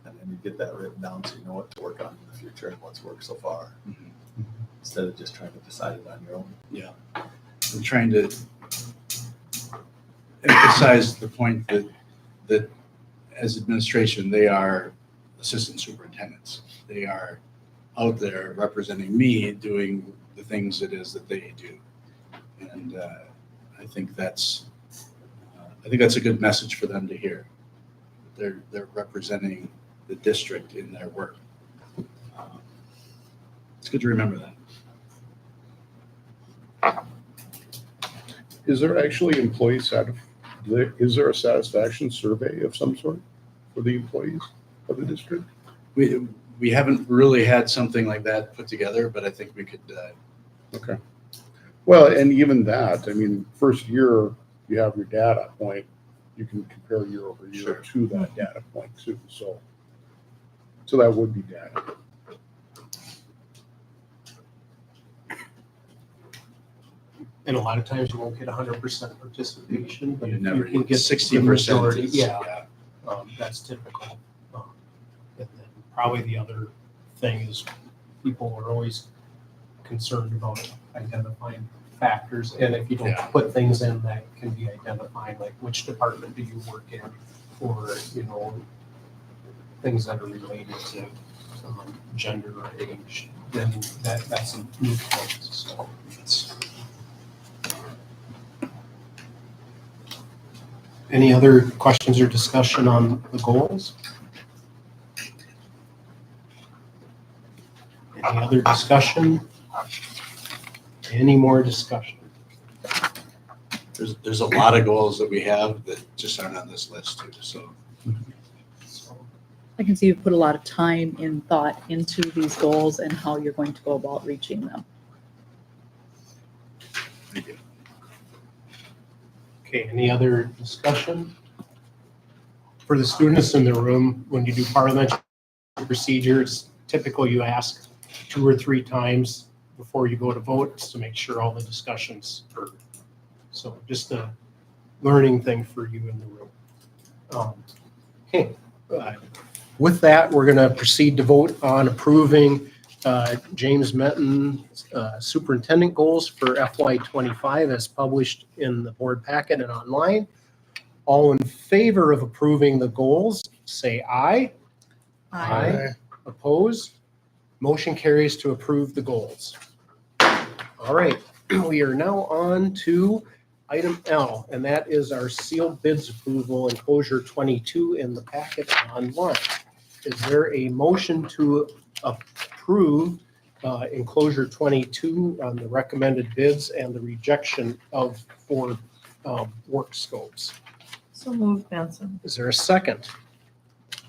And then you get that written down so you know what to work on in the future and what's worked so far. Instead of just trying to decide it on your own. I'm trying to emphasize the point that as administration, they are assistant superintendents. They are out there representing me, doing the things it is that they do. And I think that's a good message for them to hear. They're representing the district in their work. It's good to remember that. Is there actually is there a satisfaction survey of some sort for the employees of the district? We haven't really had something like that put together, but I think we could. Okay. Well, and even that, I mean, first year you have your data point, you can compare year over year Sure. to that data point too. So that would be data. And a lot of times you won't get 100% participation, but You if never you can get 60%. the majority, is- yeah, that's typical. And then probably the other thing is people are always concerned about identifying factors. And if you don't Yeah. put things in that can be identifying, like which department do you work in? Or, things that are related to gender or age, then that's a moot point. So any other questions or discussion on the goals? Any other discussion? Any more discussion? There's a lot of goals that we have that just aren't on this list too. So I can see you've put a lot of time and thought into these goals and how you're going to go about reaching them. thank you. Okay, any other discussion? For the students in the room, when you do parliamentary procedures, typically you ask 2 or 3 times before you go to vote to make sure all the discussion's heard. So just a learning thing for you in the room. Okay, with that, we're going to proceed to vote on approving James Menton's superintendent goals for FY25 as published in the board packet and online. All in favor of approving the goals, say aye. Opposed? Motion carries to approve the goals. All right, we are now on to item L, and that is our sealed bids approval, enclosure 22 in the packet online. Is there a motion to approve enclosure 22 on the recommended bids and the rejection of 4 work scopes? So moved, Benson. Is there a second?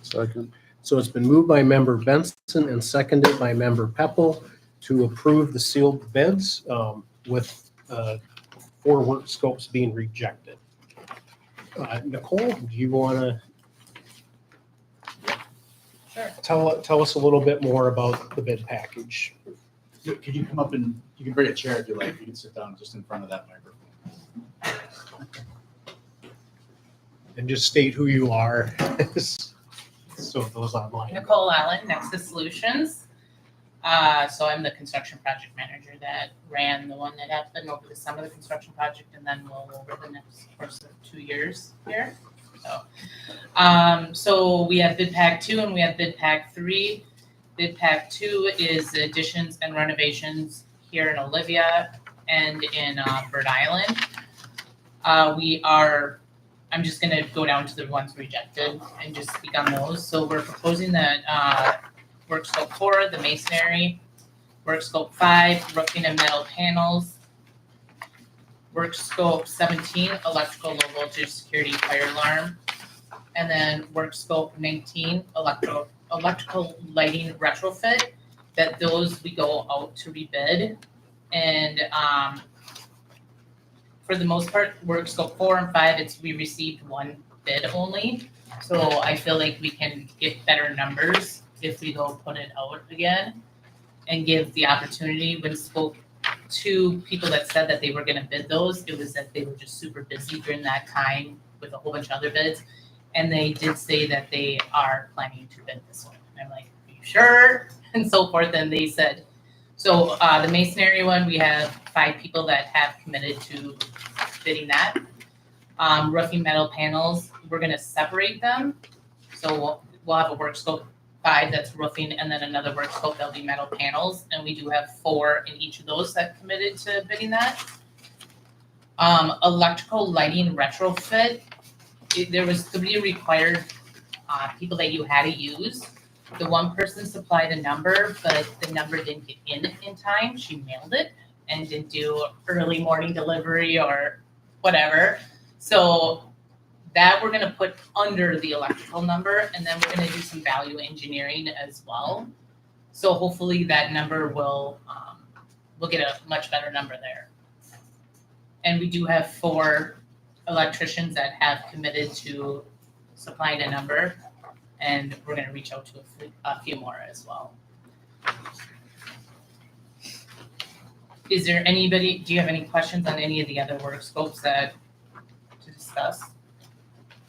Second. So it's been moved by member Benson and seconded by member Peppel to approve the sealed bids with 4 work scopes being rejected. Nicole, do you want to Sure. tell us a little bit more about the bid package? Could you come up and you can bring a chair if you like. You can sit down just in front of that microphone. And just state who you are. So those online. Nicole Allen, Nexus Solutions. So I'm the construction project manager that ran the one that happened over the summer, the construction project, and then we'll over the next course of 2 years here. So we have bid pack 2 and we have bid pack 3. Bid pack 2 is the additions and renovations here in Olivia and in Bird Island. I'm just gonna go down to the ones rejected and just speak on those. So we're proposing that work scope 4, the masonry, work scope 5, roofing and metal panels, work scope 17, electrical low voltage security fire alarm, and then work scope 19, electrical lighting retrofit, that those we go out to rebid. And for the most part, work scope 4 and 5, we received 1 bid only. So I feel like we can get better numbers if we go put it out again and give the opportunity when scope two people that said that they were gonna bid those, it was that they were just super busy during that time with a whole bunch of other bids. And they did say that they are planning to bid this one. And I'm like, are you sure? And so forth, and they said, so, the masonry one, we have 5 people that have committed to bidding that. Roofing metal panels, we're gonna separate them. So we'll have a work scope 5 that's roofing, and then another work scope that'll be metal panels, and we do have 4 in each of those that committed to bidding that. Electrical lighting retrofit, there was 3 required people that you had to use. The one person supplied a number, but the number didn't get in time. She mailed it and didn't do early morning delivery or whatever. So that we're gonna put under the electrical number, and then we're gonna do some value engineering as well. So hopefully that number will, we'll get a much better number there. And we do have 4 electricians that have committed to supplying a number, and we're gonna reach out to a few more as well. Is there anybody, do you have any questions on any of the other work scopes that to discuss?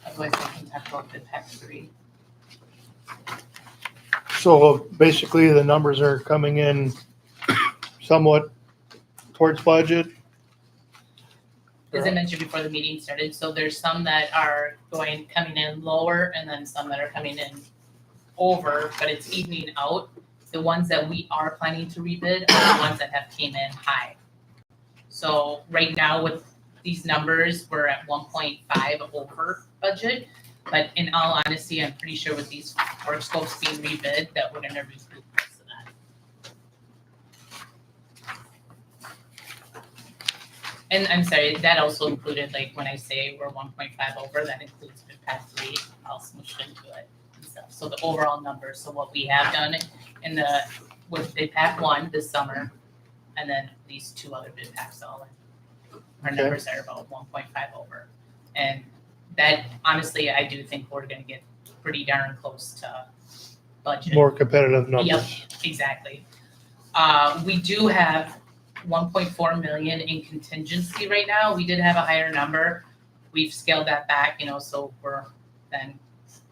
Otherwise, we can talk about bid pack 3. So basically, the numbers are coming in somewhat towards budget. As I mentioned before the meeting started, so there's some that are coming in lower, and then some that are coming in over, but it's evening out. The ones that we are planning to rebid are the ones that have came in high. So right now with these numbers, we're at 1.5 over budget, but in all honesty, I'm pretty sure with these work scopes being rebid, that we're gonna recoup most of that. And I'm sorry, that also included, like, when I say we're 1.5 over, that includes bid pack 3, all smushed into it and stuff. So the overall number, so what we have done with bid pack 1 this summer, and then these 2 other bid packs all in. Our Okay. numbers are about 1.5 over. And that, honestly, I do think we're gonna get pretty darn close to budget. More competitive numbers. Yep, exactly. We do have 1.4 million in contingency right now. We did have a higher number. We've scaled that back, so we're then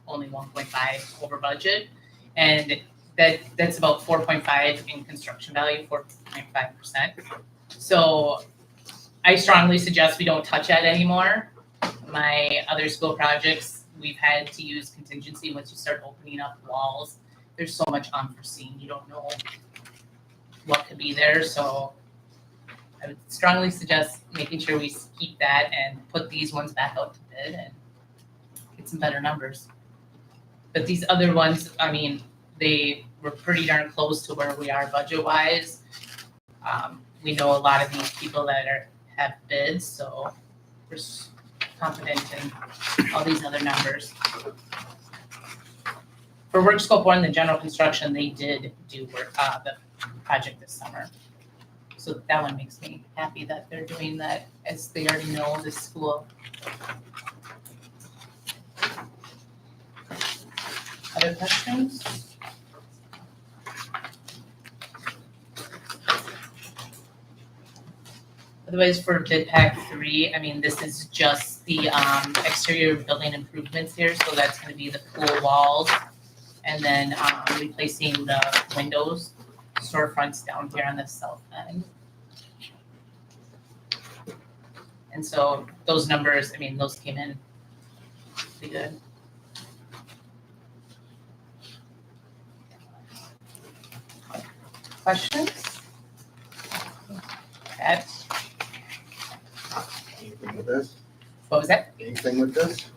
only 1.5 over budget. And that's about 4.5 in construction value, 4.5%. So I strongly suggest we don't touch that anymore. My other school projects, we've had to use contingency once you start opening up walls. There's so much unforeseen, you don't know what could be there, so I would strongly suggest making sure we keep that and put these ones back out to bid and get some better numbers. But these other ones, I mean, they were pretty darn close to where we are budget-wise. We know a lot of these people that have bids, so we're confident in all these other numbers. For work scope 1, the general construction, they did do work, the project this summer. So that one makes me happy that they're doing that, as they already know the school. Other questions? Otherwise, for bid pack 3, I mean, this is just the exterior building improvements here, so that's gonna be the pool walls. And then replacing the windows, storefronts down here on the south end. And so those numbers, I mean, those came in pretty good. Questions? Ed, Anything with this? what was that? Anything with this?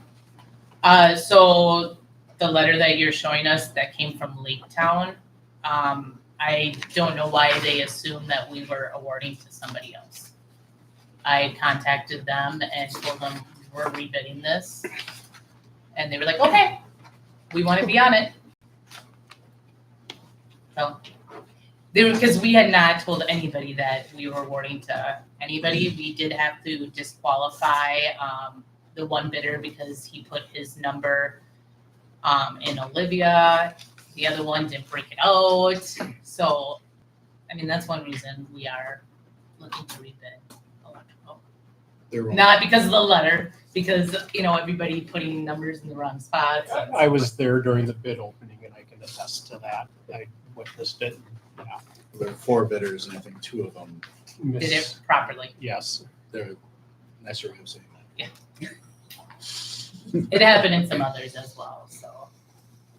So the letter that you're showing us that came from Lake Town, I don't know why they assumed that we were awarding to somebody else. I contacted them and told them we're rebidding this. And they were like, okay, we want to be on it. So because we had not told anybody that we were awarding to anybody. We did have to disqualify the one bidder because he put his number in Olivia. The other one didn't break it out. So, I mean, that's one reason we are looking to rebid electrical. They're wrong. Not because of the letter, because, everybody putting numbers in the wrong spots. and I was there during the bid opening and I can attest to that. I witnessed it. Yeah. There were 4 bidders, and I think 2 of them, Did it properly. Yes. they're nicer way of saying that. It happened in some others as well, so.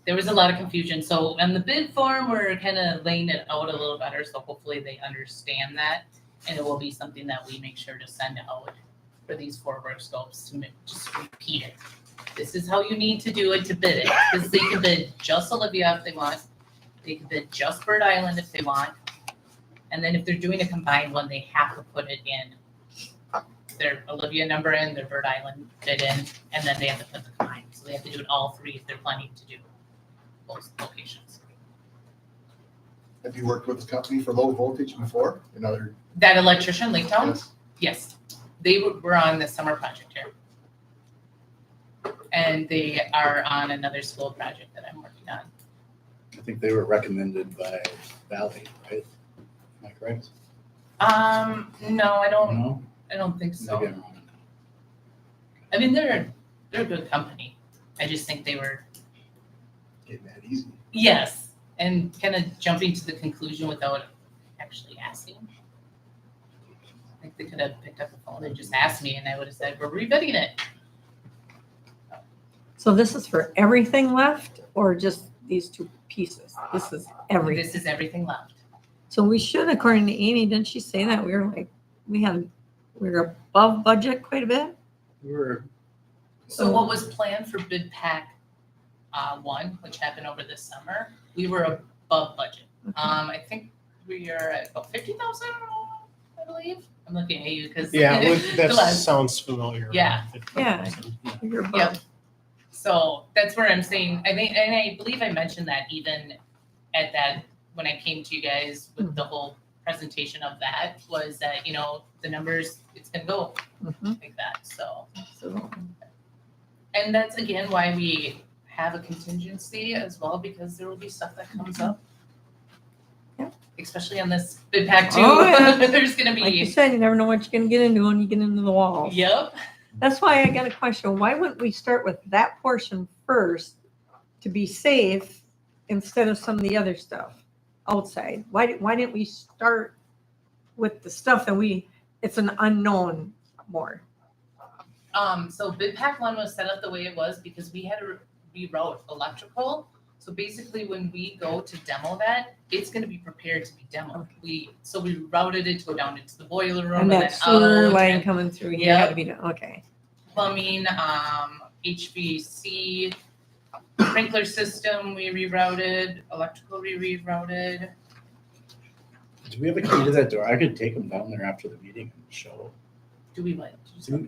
There was a lot of confusion, so on the bid form, we're kind of laying it out a little better, so hopefully they understand that. And it will be something that we make sure to send out for these 4 work scopes to just repeat it. This is how you need to do it to bid it, because they can bid just Olivia if they want, they can bid just Bird Island if they want. And then if they're doing a combined one, they have to put it in their Olivia number in, their Bird Island bid in, and then they have to put the combined. So they have to do it all 3 if they're planning to do both locations. Have you worked with this company for low voltage before? Another? That electrician, Lake Town? Yes. Yes, they were on the summer project here. And they are on another school project that I'm working on. I think they were recommended by Valley, right? Am I correct? No, I No? don't think so. Maybe I'm wrong. I mean, they're a good company. I just think they were, Getting that easy. yes, and kind of jumping to the conclusion without actually asking. Like they could have picked up the phone and just asked me and I would have said, we're rebidding it. So this is for everything left or just these 2 pieces? This is everything. This is everything left. So we should, according to Amy, didn't she say that we were above budget quite a bit? We were, So what was planned for bid pack 1, which happened over this summer, we were above budget. I think we are at about 50,000, I believe. I'm looking at you because Yeah, that the last- sounds familiar. Yeah. Yeah. You're above. Yep. So that's where I'm saying, I think, and I believe I mentioned that even at that, when I came to you guys with the whole presentation of that, was that, the numbers, it's gonna go Mhm. like that, so. So, And that's again why we have a contingency as well, because there will be stuff that comes up. Yeah. Especially on this bid pack too, Oh, yeah. there's gonna like you be, said, you never know what you're gonna get into when you get into the walls. yep, That's why I got a question. Why wouldn't we start with that portion first to be safe instead of some of the other stuff outside? Why didn't we start with the stuff that it's an unknown more? so bid pack 1 was set up the way it was because we had to reroute electrical. So basically, when we go to demo that, it's gonna be prepared to be demoed. We routed it to go down into the boiler room And and that then sewer out, line and coming through here had to Yep. be done. Okay. plumbing, HVAC, sprinkler system, we rerouted, electrical we rerouted. do we have a key to that door? I could take them down there after the meeting and show. Do we what?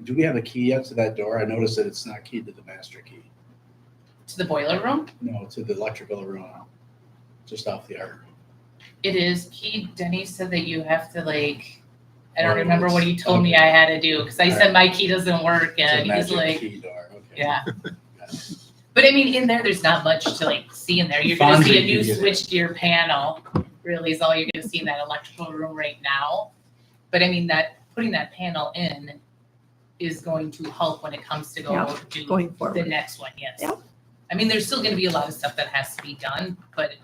Do we have a key yet to that door? I noticed that it's not keyed to the master key. To the boiler room? No, to the electrical room, just off the art room. It is key. Denny said that you have to I don't Oh, remember what he told me okay. I had to do, because I said my key doesn't work It's a and he's magic like, key door, okay. yeah. Got it. But I mean, in there's not much to see in there. You're gonna see a Fonzie new can get it. switchgear panel, really is all you're gonna see in that electrical room right now. But I mean, putting that panel in is going to help when it comes to Yeah, do Going the forward. next one, yes. Yep. I mean, there's still gonna be a lot of stuff that has to be done, but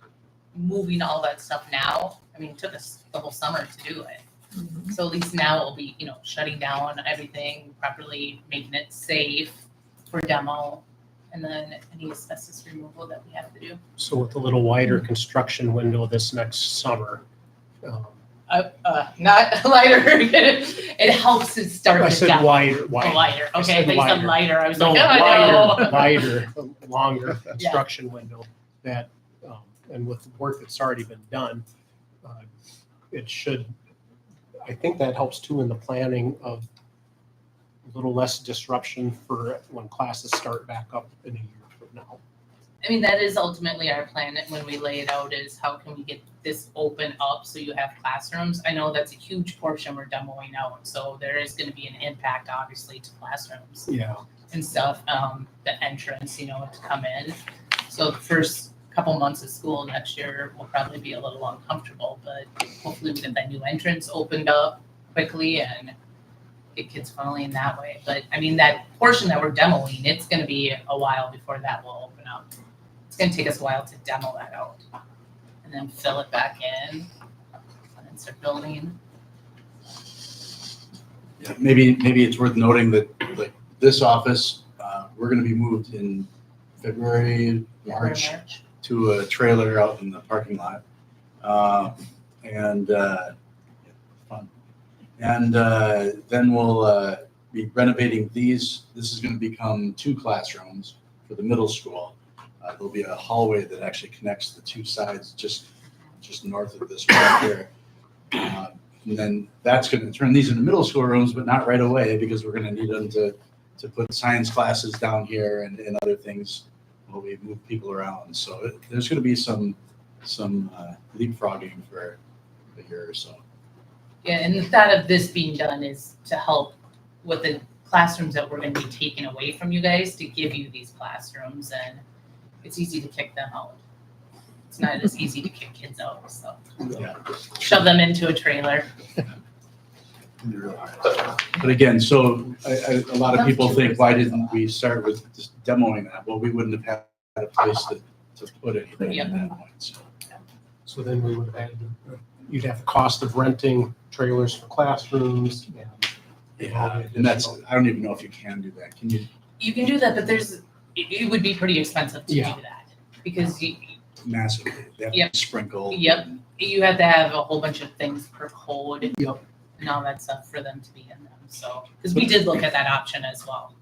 moving all that stuff now, I mean, it took us the whole summer to do it. Mhm. So at least now it'll be, shutting down everything properly, making it safe for demo, and then any asbestos removal that we have to do. So with a little wider construction window this next summer. Not lighter, it helps it start I the said demo. wider, Oh, wider. lighter, I okay, said I think wider. some lighter, I was No, like, oh, no. wider, longer construction window that, and with the work that's already been done, it should, I think that helps too in the planning of a little less disruption for when classes start back up in a year from now. I mean, that is ultimately our plan when we lay it out, is how can we get this open up so you have classrooms? I know that's a huge portion we're demoing out, so there is gonna be an impact obviously to classrooms Yeah. and stuff, the entrance, to come in. So the first couple months of school next year will probably be a little uncomfortable, but hopefully we get that new entrance opened up quickly and get kids funneling that way. But I mean, that portion that we're demoing, it's gonna be a while before that will open up. It's gonna take us a while to demo that out and then fill it back in and then start building. Yeah, maybe it's worth noting that like this office, we're gonna be moved in February, March to a trailer out in the parking lot. Fun. And then we'll be renovating these. This is gonna become 2 classrooms for the middle school. There'll be a hallway that actually connects the 2 sides just north of this right here. And then that's gonna turn these into middle school rooms, but not right away because we're gonna need them to put science classes down here and other things while we move people around. So there's gonna be some leapfrogging for a year or so. Yeah, and the thought of this being done is to help with the classrooms that we're gonna be taking away from you guys to give you these classrooms, and it's easy to kick them out. It's not as easy to kick kids out, so Yeah. shove them into a trailer. But again, so a lot of people think, why didn't we start with just demoing that? Well, we wouldn't have had a place to put anything at that point, so. So then we would have had, you'd have the cost of renting trailers for classrooms. Yeah, and that's, I don't even know if you can do that. Can you? You can do that, but it would be pretty expensive to do Yeah. that because Massively. They have to Yep. sprinkle. Yep. you have to have a whole bunch of things per code. Yep. And all that stuff for them to be in them, so, because we did look at that option as well.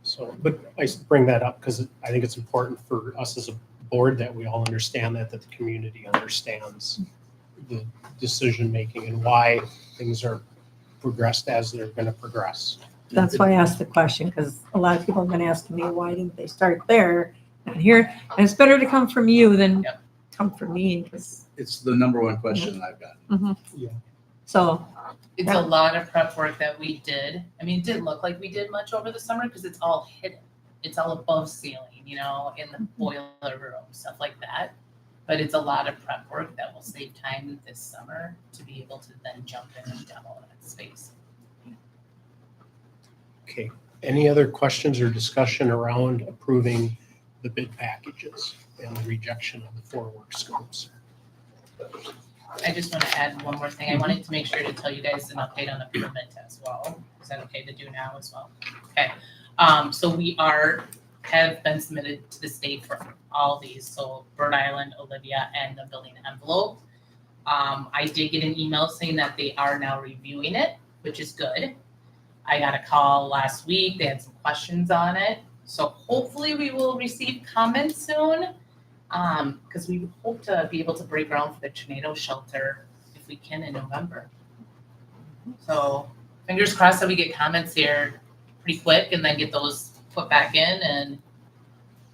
So, but I bring that up because I think it's important for us as a board that we all understand that the community understands the decision-making and why things are progressed as they're going to progress. That's why I asked the question, because a lot of people have been asking me, why didn't they start there, not here? And it's better to come from you than Yep. come from me, because, It's the number one question I've gotten. so, It's Yeah. a lot of prep work that we did. I mean, it didn't look like we did much over the summer because it's all hidden. It's all above ceiling, in the boiler room, stuff like that. But it's a lot of prep work that will save time this summer to be able to then jump in and demo that space. Okay, any other questions or discussion around approving the bid packages and the rejection of the 4 work scopes? I just want to add one more thing. I wanted to make sure to tell you guys an update on the permit as well. Is that okay to do now as well? Okay, so we have been submitted to the state for all these, so Bird Island, Olivia, and the building envelope. I did get an email saying that they are now reviewing it, which is good. I got a call last week. They had some questions on it. So hopefully we will receive comments soon. Because we hope to be able to break ground for the tornado shelter if we can in November. So fingers crossed that we get comments here pretty quick and then get those put back in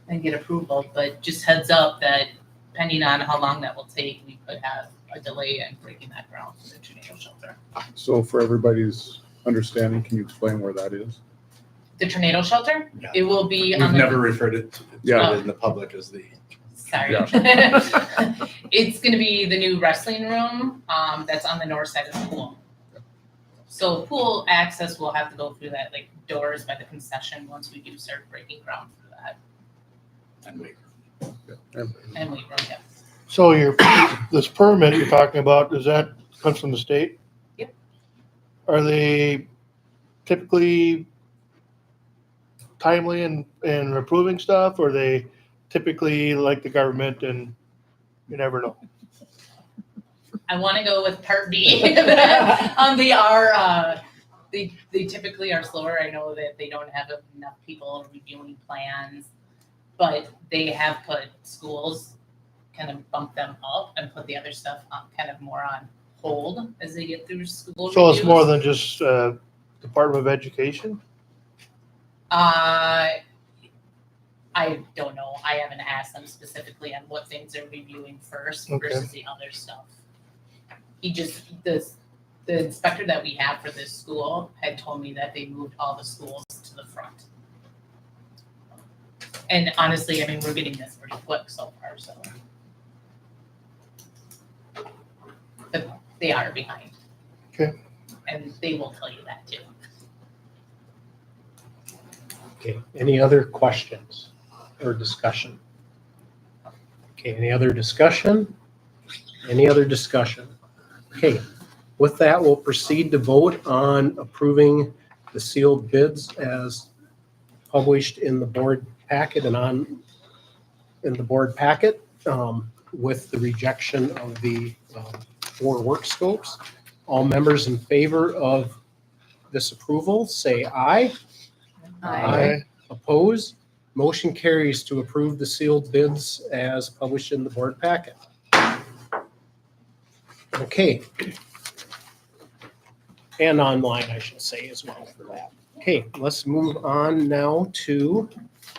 and get approval. But just heads up that depending on how long that will take, we could have a delay in breaking that ground for the tornado shelter. So for everybody's understanding, can you explain where that is? The tornado shelter, Yeah. it will be We've on the. never referred it to Yeah. in the public as the. Sorry. It's gonna be the new wrestling room, that's on the north side of the pool. So pool access will have to go through that, like, doors by the concession once we do start breaking ground for that, And wait. and weight room, yeah. So this permit you're talking about, does that come from the state? Yep. Are they typically timely in approving stuff, or are they typically like the government and you never know? I wanna go with part B. They typically are slower. I know that they don't have enough people reviewing plans, but they have put schools, kind of bump them up and put the other stuff on, kind of more on hold as they get through school So it's more reviews. than just Department of Education? I don't know. I haven't asked them specifically on what things they're reviewing first Okay. versus the other stuff. The inspector that we have for this school had told me that they moved all the schools to the front. And honestly, I mean, we're getting this pretty quick so far, so. But they are behind. Okay. and they will tell you that too. Okay, any other questions or discussion? Okay, any other discussion? Any other discussion? Okay, with that, we'll proceed to vote on approving the sealed bids as published in the board packet and in the board packet, with the rejection of the 4 work scopes. All members in favor of this approval, say aye. Aye. Oppose? Motion carries to approve the sealed bids as published in the board packet. Okay. And online, I should say as well for that. Okay, let's move on now to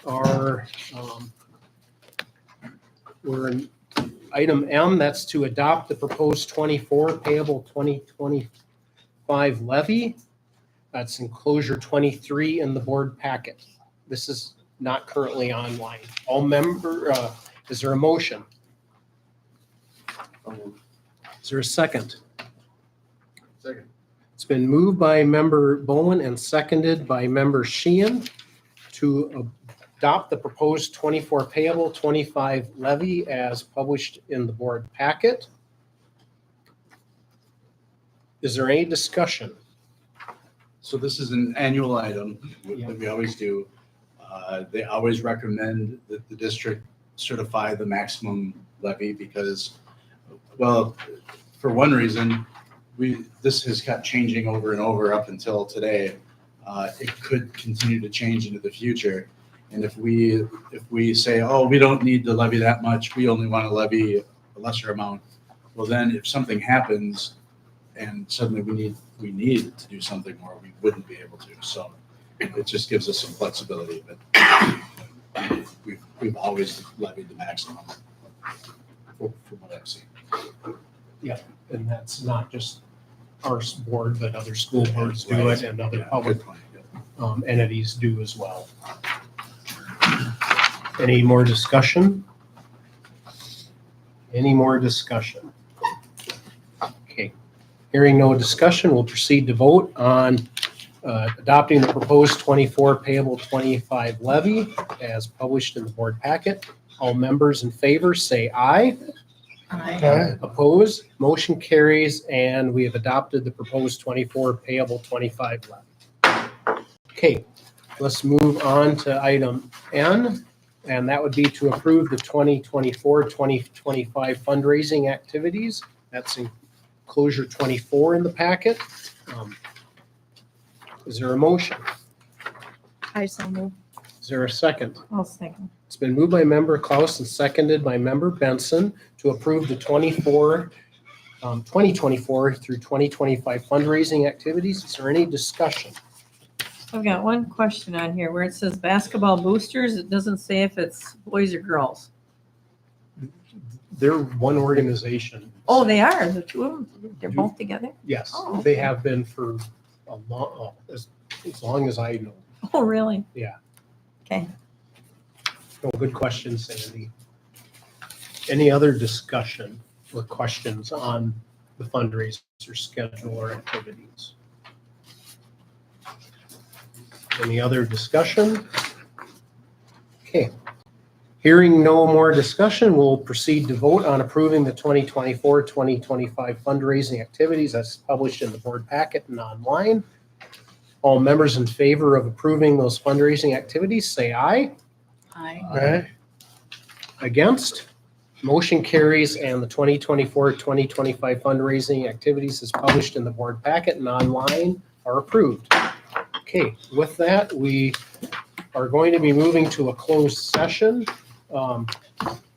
our, we're in item M, that's to adopt the proposed 24 payable 2025 levy. That's enclosure 23 in the board packet. This is not currently online. All is there a motion? Is there a second? Second. It's been moved by member Bowen and seconded by member Sheehan to adopt the proposed 24 payable 25 levy as published in the board packet. Is there any discussion? So this is an annual item that we always do. They always recommend that the district certify the maximum levy because, well, for one reason, this has kept changing over and over up until today. It could continue to change into the future. And if we say, oh, we don't need to levy that much, we only want to levy a lesser amount, well then if something happens and suddenly we need to do something more, we wouldn't be able to. So it just gives us some flexibility, but we've always levied the maximum from what I've seen. And that's not just our board, but other school boards do it and other public Good point, yeah. entities do as well. Any more discussion? Any more discussion? Okay. Hearing no discussion, we'll proceed to vote on adopting the proposed 24 payable 25 levy as published in the board packet. All members in favor say aye. Aye. Oppose? Motion carries, and we have adopted the proposed 24 payable 25 levy. Okay, let's move on to item N, and that would be to approve the 2024-2025 fundraising activities. That's in closure 24 in the packet. Is there a motion? I so move. Is there a second? I'll second. It's been moved by member Klaus and seconded by member Benson to approve the 2024 through 2025 fundraising activities. Is there any discussion? I've got one question on here where it says basketball boosters. It doesn't say if it's boys or girls. They're one organization. Oh, they are, the two of them? They're both together? Yes, Oh, they okay. have been for as long as I know. Oh, really? Yeah. Okay. No, good question, Sandy. Any other discussion or questions on the fundraiser schedule or activities? Any other discussion? Okay. Hearing no more discussion, we'll proceed to vote on approving the 2024-2025 fundraising activities as published in the board packet and online. All members in favor of approving those fundraising activities, say aye. Aye. Against? Motion carries, and the 2024-2025 fundraising activities as published in the board packet and online are approved. Okay, with that, we are going to be moving to a closed session. The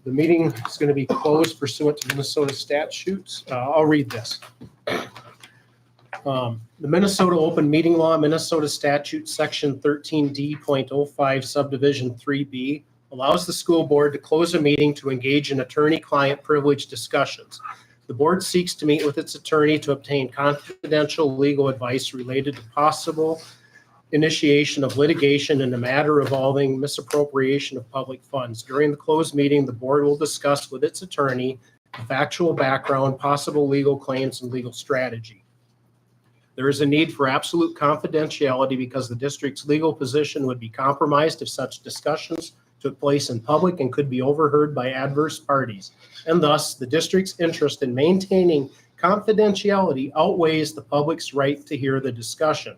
meeting is going to be closed pursuant to Minnesota statutes. I'll read this. The Minnesota Open Meeting Law, Minnesota Statute, Section 13D.05, Subdivision 3B, allows the school board to close a meeting to engage in attorney-client privilege discussions. The board seeks to meet with its attorney to obtain confidential legal advice related to possible initiation of litigation in a matter involving misappropriation of public funds. During the closed meeting, the board will discuss with its attorney the factual background, possible legal claims, and legal strategy. There is a need for absolute confidentiality because the district's legal position would be compromised if such discussions took place in public and could be overheard by adverse parties. And thus, the district's interest in maintaining confidentiality outweighs the public's right to hear the discussion.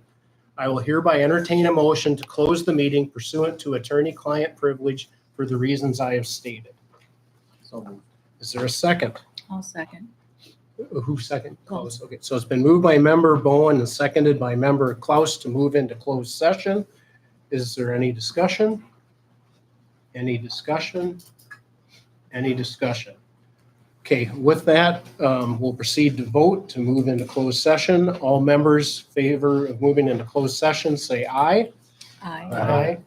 I will hereby entertain a motion to close the meeting pursuant to attorney-client privilege for the reasons I have stated. Is there a second? I'll second. Who second? Klaus. Okay, so it's been moved by member Bowen and seconded by member Klaus to move into closed session. Is there any discussion? Any discussion? Any discussion? Okay, with that, we'll proceed to vote to move into closed session. All members favor of moving into closed session, say aye. Aye.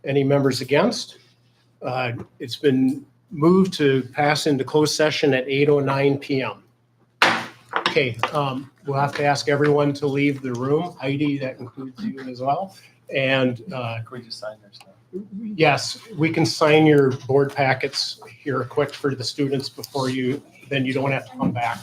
Any members against? It's been moved to pass into closed session at 8:09 PM. Okay, we'll have to ask everyone to leave the room. Heidi, that includes you as well. And Can we just sign their stuff? yes, we can sign your board packets here quick for the students before you, then you don't have to come back.